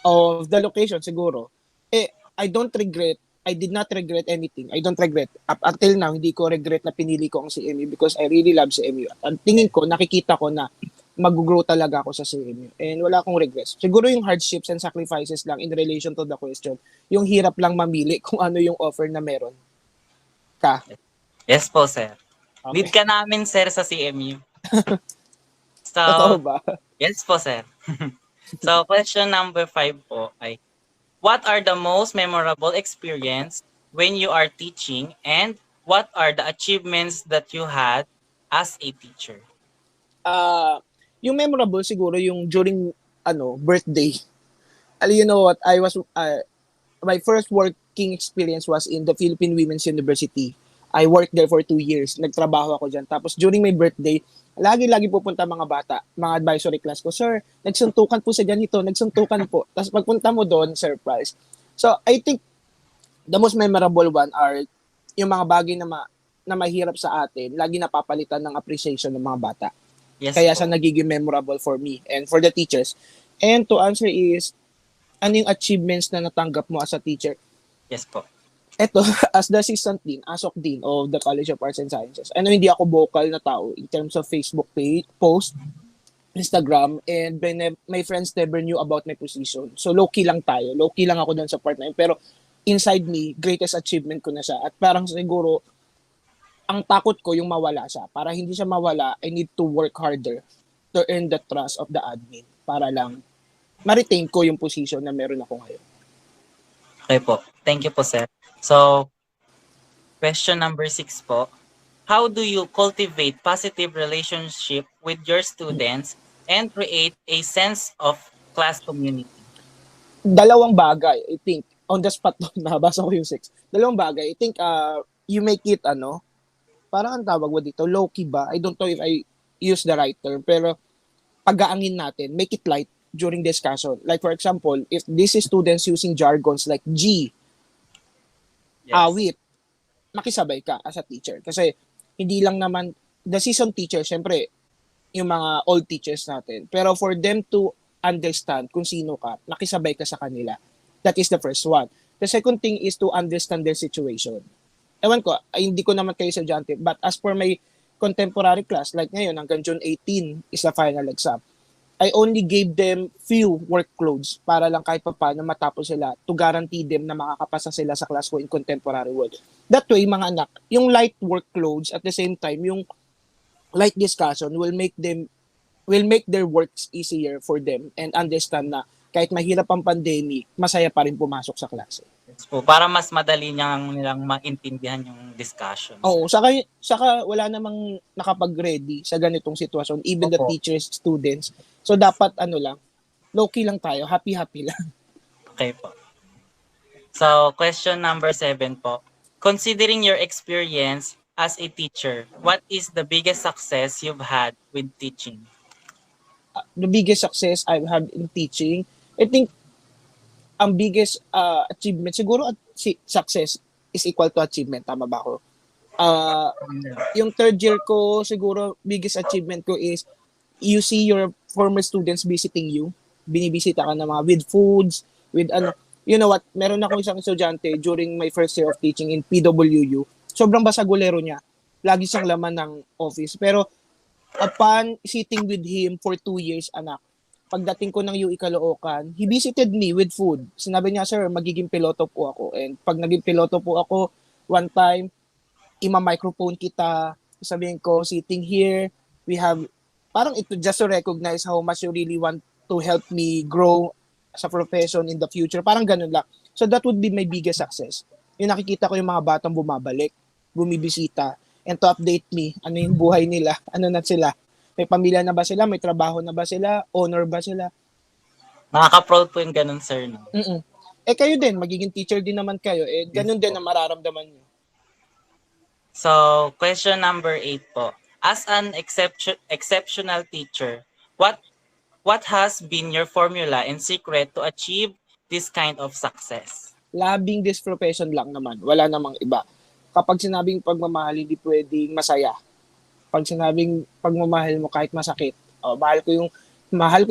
of the location siguro. I did not regret anything. I don't regret. Up until now, hindi ko regret na pinili ko ang CMU because I really love CMU. At ang tingin ko, nakikita ko na mag-grow talaga ako sa CMU. And wala akong regrets. Siguro yung hardships and sacrifices lang in relation to the question. Yung hirap lang mamili kung ano yung offer na meron ka. Yes po, sir. Okay. Lead ka namin, sir, sa CMU. Totoo So, ba? yes po, sir. So, question number 5 po ay, what are the most memorable experience when you are teaching and what are the achievements that you had as a teacher? Yung memorable siguro yung during birthday. You know what? My first working experience was in the Philippine Women's University. I worked there for 2 years. Nagtrabaho ako dyan. Tapos during my birthday, lagi pupunta mga bata, mga advisory class ko, sir, nagsuntukan po sa ganito, nagsuntukan po. Tapos pagpunta mo doon, surprise. So, I think the most memorable one are yung mga bagay na mahirap sa atin, lagi napapalitan ng appreciation ng mga bata. Yes Kaya po. sa nagiging memorable for me and for the teachers. And to answer is, ano yung achievements na natanggap mo as a teacher? Yes po. Eto, as the assistant dean, as of dean of the College of Arts and Sciences, hindi ako vocal na tao in terms of Facebook page, post, Instagram, and my friends never knew about my position. So, low-key lang tayo. Low-key lang ako doon sa part na yun. Pero, inside me, greatest achievement ko na siya. At parang siguro, ang takot ko yung mawala siya. Para hindi siya mawala, I need to work harder to earn the trust of the admin. Para lang, ma-retain ko yung position na meron ako ngayon. Okay po. Thank you po, sir. So, question number 6 po. How do you cultivate positive relationship with your students and create a sense of class community? Dalawang bagay, I think, on the spot nabasa ko yung 6. Dalawang bagay, I think, you make it, parang ang tawag mo dito, low-key ba? I don't know if I use the right term, pero pag-aangin natin, make it light during discussion. Like for example, if this is students using jargons like G, awit, makisabay ka as a teacher. Kasi hindi lang naman, the seasoned teacher, syempre, yung mga old teachers natin. Pero for them to understand kung sino ka, nakisabay ka sa kanila. That is the first one. The second thing is to understand their situation. Ewan ko, hindi ko naman kayo estudyante, but as for my contemporary class, like ngayon, hanggang June 18 is the final exam. I only gave them few workloads para lang kahit paano matapos sila to guarantee them na makakapasa sila sa class ko in contemporary world. That way, mga anak, yung light workloads at the same time, yung light discussion will make their works easier for them and understand na kahit mahirap ang pandemic, masaya pa rin pumasok sa klase. Yes po, para mas madali nilang maintindihan yung discussion. Oo, saka wala namang nakapag-ready sa ganitong sitwasyon, even the teachers, students. So dapat low-key lang tayo, happy-happy lang. Okay po. So, question number 7 po. Considering your experience as a teacher, what is the biggest success you've had with teaching? The biggest success I've had in teaching, I think ang biggest achievement, siguro success is equal to achievement, tama ba ako? Yung third year ko, siguro biggest achievement ko is you see your former students visiting you, binibisita ka na mga with foods, with you know what, meron ako isang estudyante during my first year of teaching in PWU, sobrang basagulero niya, lagi siyang laman ng office, pero upon sitting with him for 2 years, pagdating ko ng UE Caloocan, he visited me with food. Sinabi niya, sir, magiging piloto po ako. And pag naging piloto po ako, one time, ima-microphone kita, sabihin ko, sitting here, we have, parang ito just to recognize how much you really want to help me grow sa profession in the future. Parang ganun lang. So that would be my biggest success. Yung nakikita ko yung mga batang bumabalik, bumibisita, and to update me, ano yung buhay nila, ano na sila. May pamilya na ba sila? May trabaho na ba sila? Honor ba sila? Nakaka-proud po yung ganun, sir. No? Kayo din, magiging teacher din naman kayo. Ganun din ang mararamdaman nyo. So, question number 8 po. As an exceptional teacher, what has been your formula and secret to achieve this kind of success? Loving this profession lang naman. Wala namang iba. Kapag sinabing pagmamahal, hindi pwedeng masaya. Pag sinabing pagmamahal mo kahit masakit, mahal ko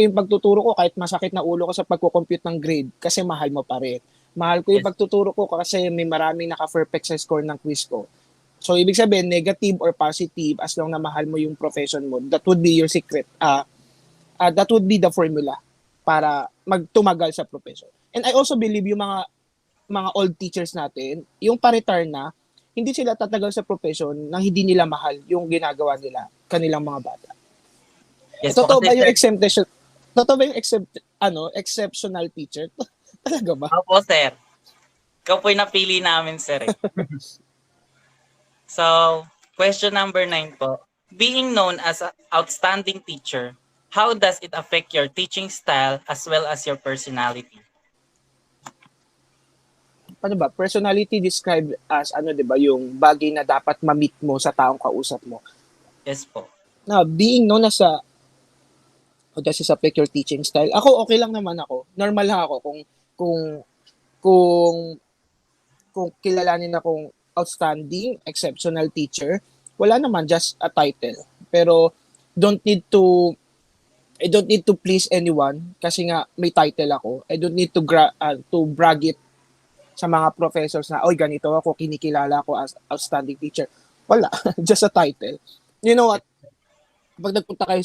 yung pagtuturo ko kahit masakit na ulo ko sa pagko-compute ng grade kasi mahal mo pa rin. Mahal ko yung pagtuturo ko kasi may maraming naka-perfect sa score ng quiz ko. So ibig sabihin negative or positive as long na mahal mo yung profession mo, that would be your secret. That would be the formula para magtumagal sa profession. And I also believe yung mga old teachers natin, yung pa-retire na, hindi sila tatagal sa profession nang hindi nila mahal yung ginagawa nila kanilang mga bata. Yes, Totoo ba yung exemption? Totoo ba yung exceptional teacher? Talaga ba? Opo, sir. Ikaw po yung napili namin, sir. So, question number 9 po. Being known as an outstanding teacher, how does it affect your teaching style as well as your personality? Ano ba? Personality described as yung bagay na dapat ma-meet mo sa taong kausap mo. Yes po. Now, being known as how does it affect your teaching style? Ako, okay lang naman ako. Normal lang ako kung kilalanin akong outstanding, exceptional teacher. Wala naman, just a title. Pero, I don't need to please anyone kasi nga may title ako. I don't need to brag it sa mga professors na, oy, ganito ako, kinikilala ko as outstanding teacher. Wala. Just a title. You know what? Pag nagpunta kayo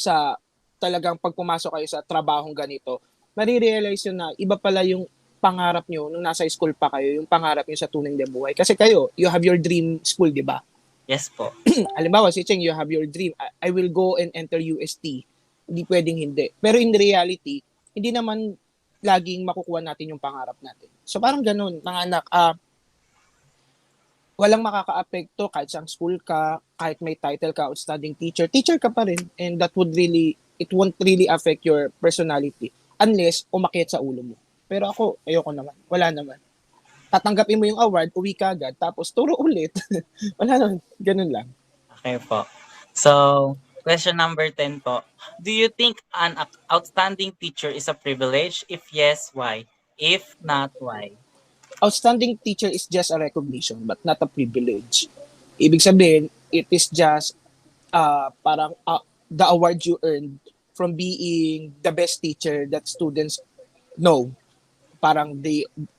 talagang pag pumasok kayo sa trabahong ganito, marirealize yun na iba pala yung pangarap nyo nung nasa school pa kayo, yung pangarap nyo sa tunay na buhay. Kasi kayo, you have your dream school, di ba? Yes po. Halimbawa, si Cheng, you have your dream. I will go and enter UST. Hindi pwedeng hindi. Pero in reality, hindi naman laging makukuha natin yung pangarap natin. So parang ganun, mga anak, walang makaka-apekto kahit sa school ka, kahit may title ka, outstanding teacher, teacher ka pa rin, and it won't really affect your personality unless umakyat sa ulo mo. Pero ako, ayoko naman. Wala naman. Tatanggapin mo yung award, uwi ka agad, tapos turo ulit. Wala naman. Ganun lang. Okay po. So, question number 10 po. Do you think an outstanding teacher is a privilege? If yes, why? If not, why? Outstanding teacher is just a recognition but not a privilege. Ibig sabihin, it is just parang the award you earned from being the best teacher that students know. Parang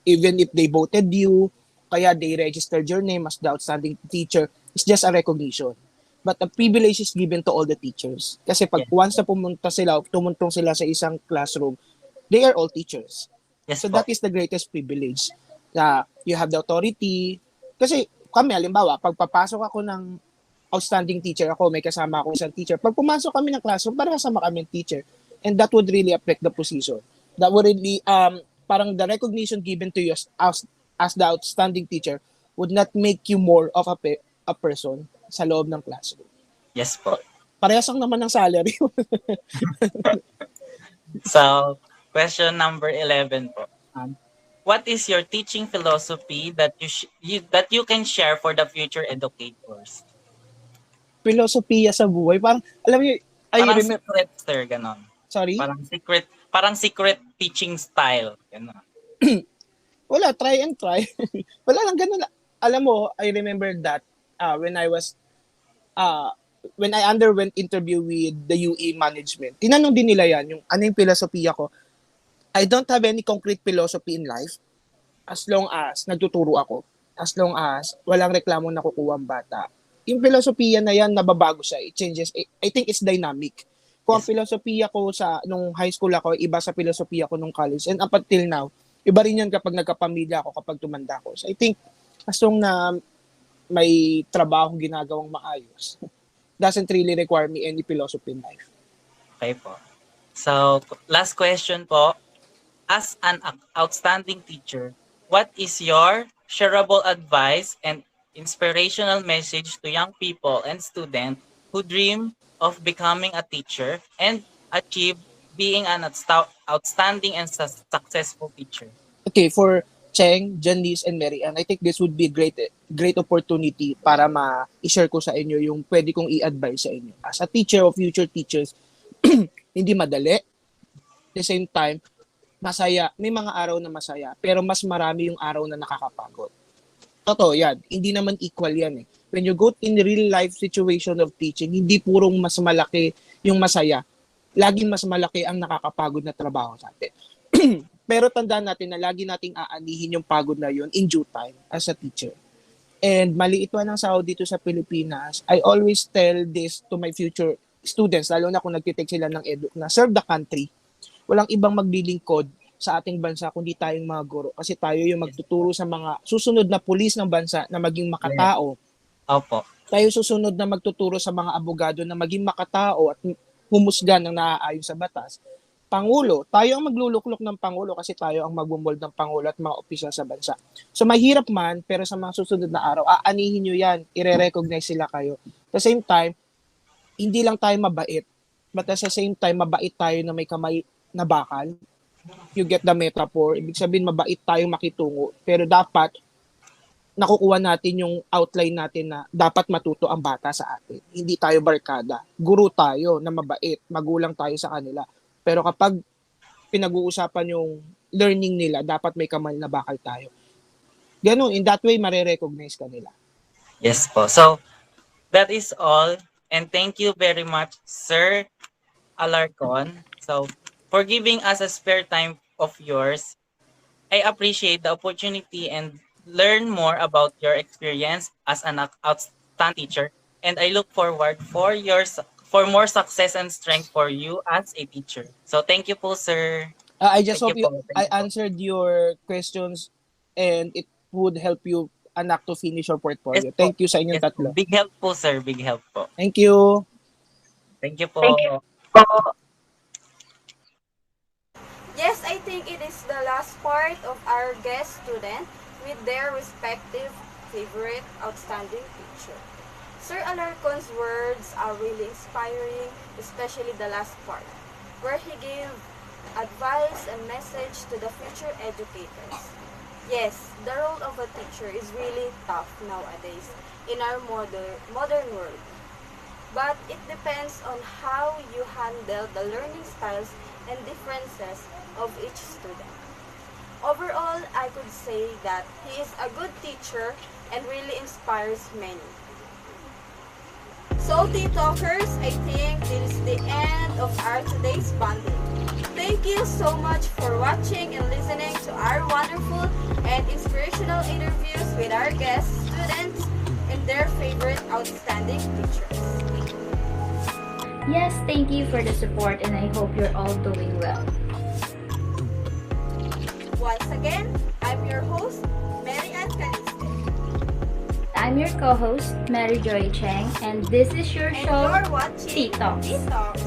even if they voted you, kaya they registered your name as the outstanding teacher, it's just a recognition. But a privilege is given to all the teachers. Kasi pag once na tumuntong sila sa isang classroom, they are all teachers. Yes So po. that is the greatest privilege. Na you have the authority. Kasi kami, halimbawa, pag papasok ako ng outstanding teacher ako, may kasama ako isang teacher. Pag pumasok kami ng classroom, parang kasama kami ng teacher. And that would really affect the position. That would really, parang the recognition given to you as the outstanding teacher would not make you more of a person sa loob ng classroom. Yes po. Parehas lang naman ng salary. So, question number 11 po. What is your teaching philosophy that you can share for the future educators? Filosofiya sa buhay. Parang, alam mo, Parang secret, sir, ganon. Sorry? Parang secret teaching style. Ganon. Wala, try and try. Wala lang, ganun. Alam mo, I remember that when I underwent interview with the UE management, tinanong din nila yan, yung ano yung filosofiya ko. I don't have any concrete philosophy in life as long as nagtuturo ako. As long as walang reklamong nakukuha ang bata. Yung filosofiya na yan, nababago siya. It changes. I think it's dynamic. Kung ang filosofiya ko nung high school ako, iba sa filosofiya ko nung college. And up until now, iba rin yan kapag nagkapamilya ako, kapag tumanda ako. So I think, as long na may trabaho ginagawang maayos, doesn't really require me any philosophy in life. Okay po. So, last question po. As an outstanding teacher, what is your shareable advice and inspirational message to young people and students who dream of becoming a teacher and achieve being an outstanding and successful teacher? Okay, for Cheng, Janice, and Mary Ann, I think this would be a great opportunity para ma-share ko sa inyo yung pwede kong i-advise sa inyo. As a teacher of future teachers, hindi madali. At the same time, masaya. May mga araw na masaya, pero mas marami yung araw na nakakapagod. Totoo yan. Hindi naman equal yan eh. When you go in the real life situation of teaching, hindi purong mas malaki yung masaya. Laging mas malaki ang nakakapagod na trabaho sa atin. Pero tandaan natin na lagi nating aanihin yung pagod na yun in due time as a teacher. And maliit man ang sahod dito sa Pilipinas, I always tell this to my future students, lalo na kung nagtitake sila ng edu, na serve the country. Walang ibang maglilingkod sa ating bansa kundi tayong mga guro. Kasi tayo yung magtuturo sa mga susunod na pulis ng bansa na maging makatao. Opo. Tayo susunod na magtuturo sa mga abogado na maging makatao at humusga ng naaayon sa batas. Pangulo, tayo ang magluluklok ng Pangulo kasi tayo ang magbumold ng Pangulo at mga opisyal sa bansa. So mahirap man, pero sa mga susunod na araw, aanihin nyo yan, i-recognize sila kayo. At the same time, hindi lang tayo mabait, but at the same time, mabait tayo na may kamay na bakal. You get the metaphor. Ibig sabihin, mabait tayong makitungo. Pero dapat, nakukuha natin yung outline natin na dapat matuto ang bata sa atin. Hindi tayo barkada. Guro tayo na mabait. Magulang tayo sa kanila. Pero kapag pinag-uusapan yung learning nila, dapat may kamay na bakal tayo. Ganun, in that way, marirecognize ka nila. Yes po. So, that is all. And thank you very much, Sir Alarcon. So, for giving us a spare time of yours, I appreciate the opportunity and learn more about your experience as an outstanding teacher. And I look forward for more success and strength for you as a teacher. So thank you po, sir. I just Thank hope you po. I answered your questions and it would help you anak to finish your portfolio. Yes po. Thank you sa inyong Yes po. tatlo. Big help po, sir. Big help po. Thank you. Thank you po. Yes, I think it is the last part of our guest student with their respective favorite outstanding teacher. Sir Alarcon's words are really inspiring, especially the last part, where he gave advice and message to the future educators. Yes, the role of a teacher is really tough nowadays in our modern world. But it depends on how you handle the learning styles and differences of each student. Overall, I could say that he is a good teacher and really inspires many. So, Talkers, I think this is the end of our today's bonding. Thank you so much for watching and listening to our wonderful and inspirational interviews with our guest students and their favorite outstanding teachers. Yes, thank you for the support and I hope you're all doing well. Once again, I'm your host, Ann Caliste. I'm your co-host, Mary Joy Cheng, and this is your And show, you're watching Talks. Talks.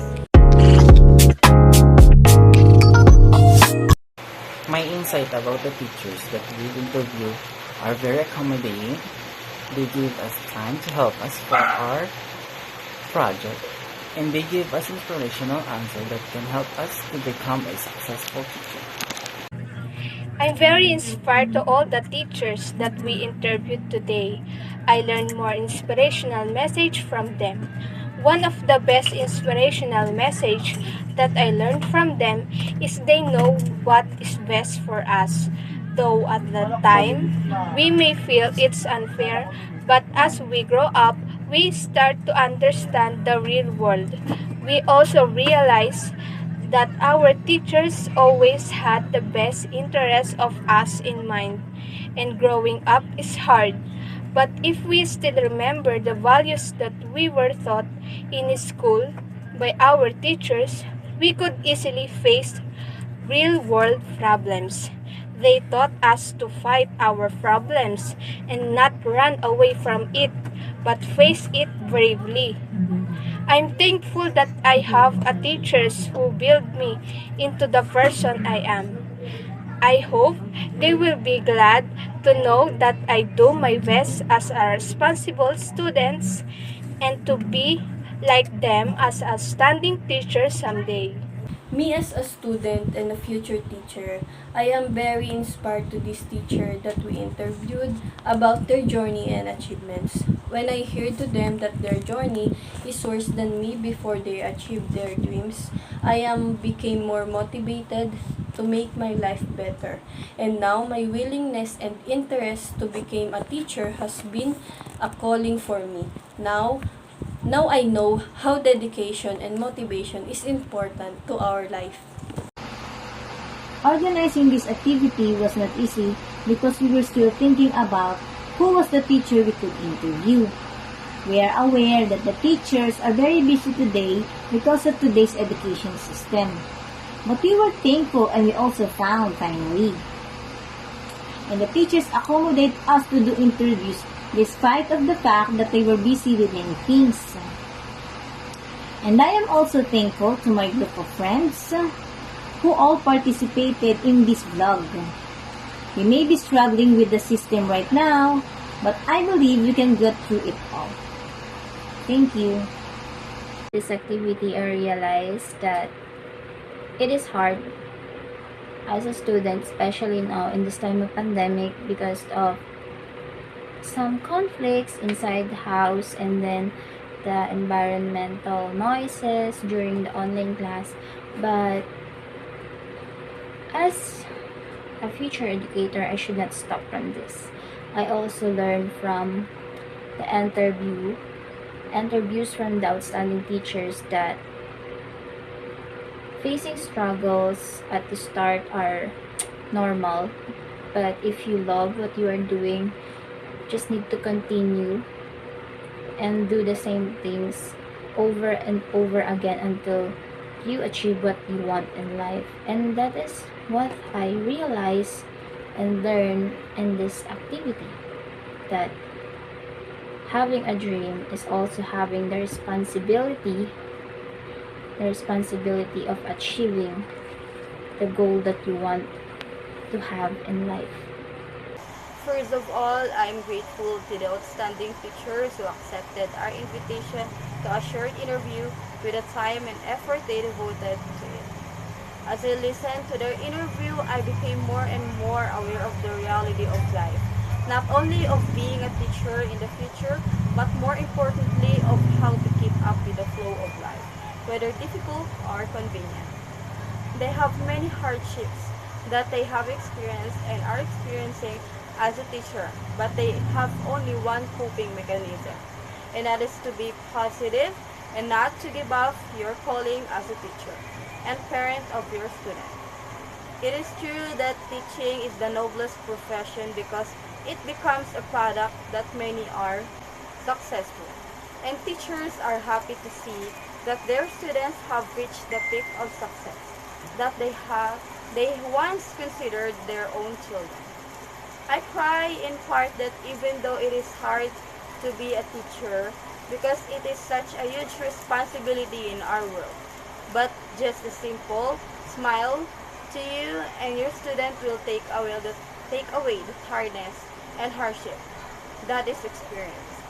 My insight about the teachers that we interview are very accommodating. They give us time to help us for our project, and they give us inspirational answers that can help us to become a successful teacher. I'm very inspired to all the teachers that we interviewed today. I learned more inspirational message from them. One of the best inspirational message that I learned from them is they know what is best for us. Though at the time, we may feel it's unfair, but as we grow up, we start to understand the real world. We also realize that our teachers always had the best interest of us in mind. And growing up is hard, but if we still remember the values that we were taught in school by our teachers, we could easily face real world problems. They taught us to fight our problems and not run away from it, but face it bravely. I'm thankful that I have a teachers who build me into the person I am. I hope they will be glad to know that I do my best as a responsible student and to be like them as a standing teacher someday. Me as a student and a future teacher, I am very inspired to this teacher that we interviewed about their journey and achievements. When I hear to them that their journey is worse than me before they achieved their dreams, I became more motivated to make my life better. And now my willingness and interest to become a teacher has been a calling for me. Now I know how dedication and motivation is important to our life. Organizing this activity was not easy because we were still thinking about who was the teacher we could interview. We are aware that the teachers are very busy today because of today's education system. But we were thankful and we also found finally. And the teachers accommodate us to do interviews despite of the fact that they were busy with many things. And I am also thankful to my group of friends who all participated in this vlog. We may be struggling with the system right now, but I believe we can get through it all. Thank you. This activity, I realized that it is hard as a student, especially now in this time of pandemic, because of some conflicts inside the house and then the environmental noises during the online class. But as a future educator, I should not stop from this. I also learned from the interviews from the outstanding teachers that facing struggles at the start are normal, but if you love what you are doing, just need to continue and do the same things over and over again until you achieve what you want in life. And that is what I realized and learned in this activity, that having a dream is also having the responsibility of achieving the goal that you want to have in life. First of all, I am grateful to the outstanding teachers who accepted our invitation to a short interview with the time and effort they devoted to it. As I listened to their interview, I became more and more aware of the reality of life, not only of being a teacher in the future, but more importantly of how to keep up with the flow of life, whether difficult or convenient. They have many hardships that they have experienced and are experiencing as a teacher, but they have only one coping mechanism, and that is to be positive and not to give up your calling as a teacher and parent of your student. It is true that teaching is the noblest profession because it becomes a product that many are successful. And teachers are happy to see that their students have reached the peak of success that they once considered their own children. I cry in part that even though it is hard to be a teacher because it is such a huge responsibility in our world, but just a simple smile to you and your student will take away the tiredness and hardship that is experienced.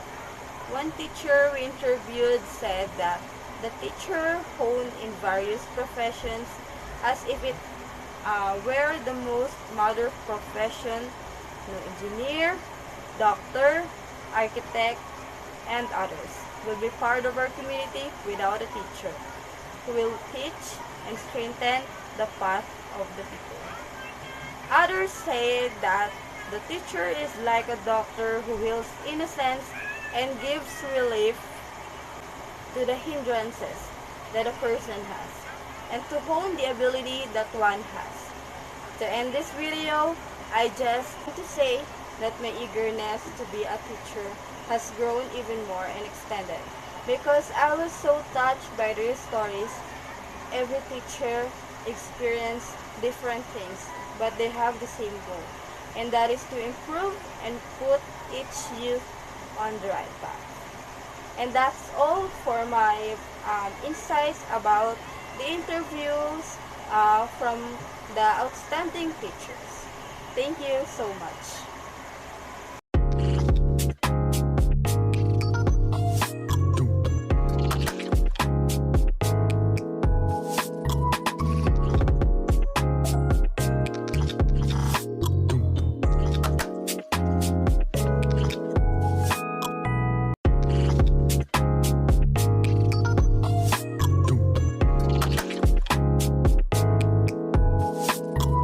One teacher we interviewed said that the teacher honed in various professions as if it were the most modern profession, engineer, doctor, architect, and others will be part of our community without a teacher who will teach and strengthen the path of the people. Others say that the teacher is like a doctor who heals innocence and gives relief to the hindrances that a person has, and to hone the ability that one has. To end this video, I just want to say that my eagerness to be a teacher has grown even more and extended because I was so touched by their stories. Every teacher experiences different things, but they have the same goal, and that is to improve and put each youth on the right path. And that's all for my insights about the interviews from the outstanding teachers. Thank you so much.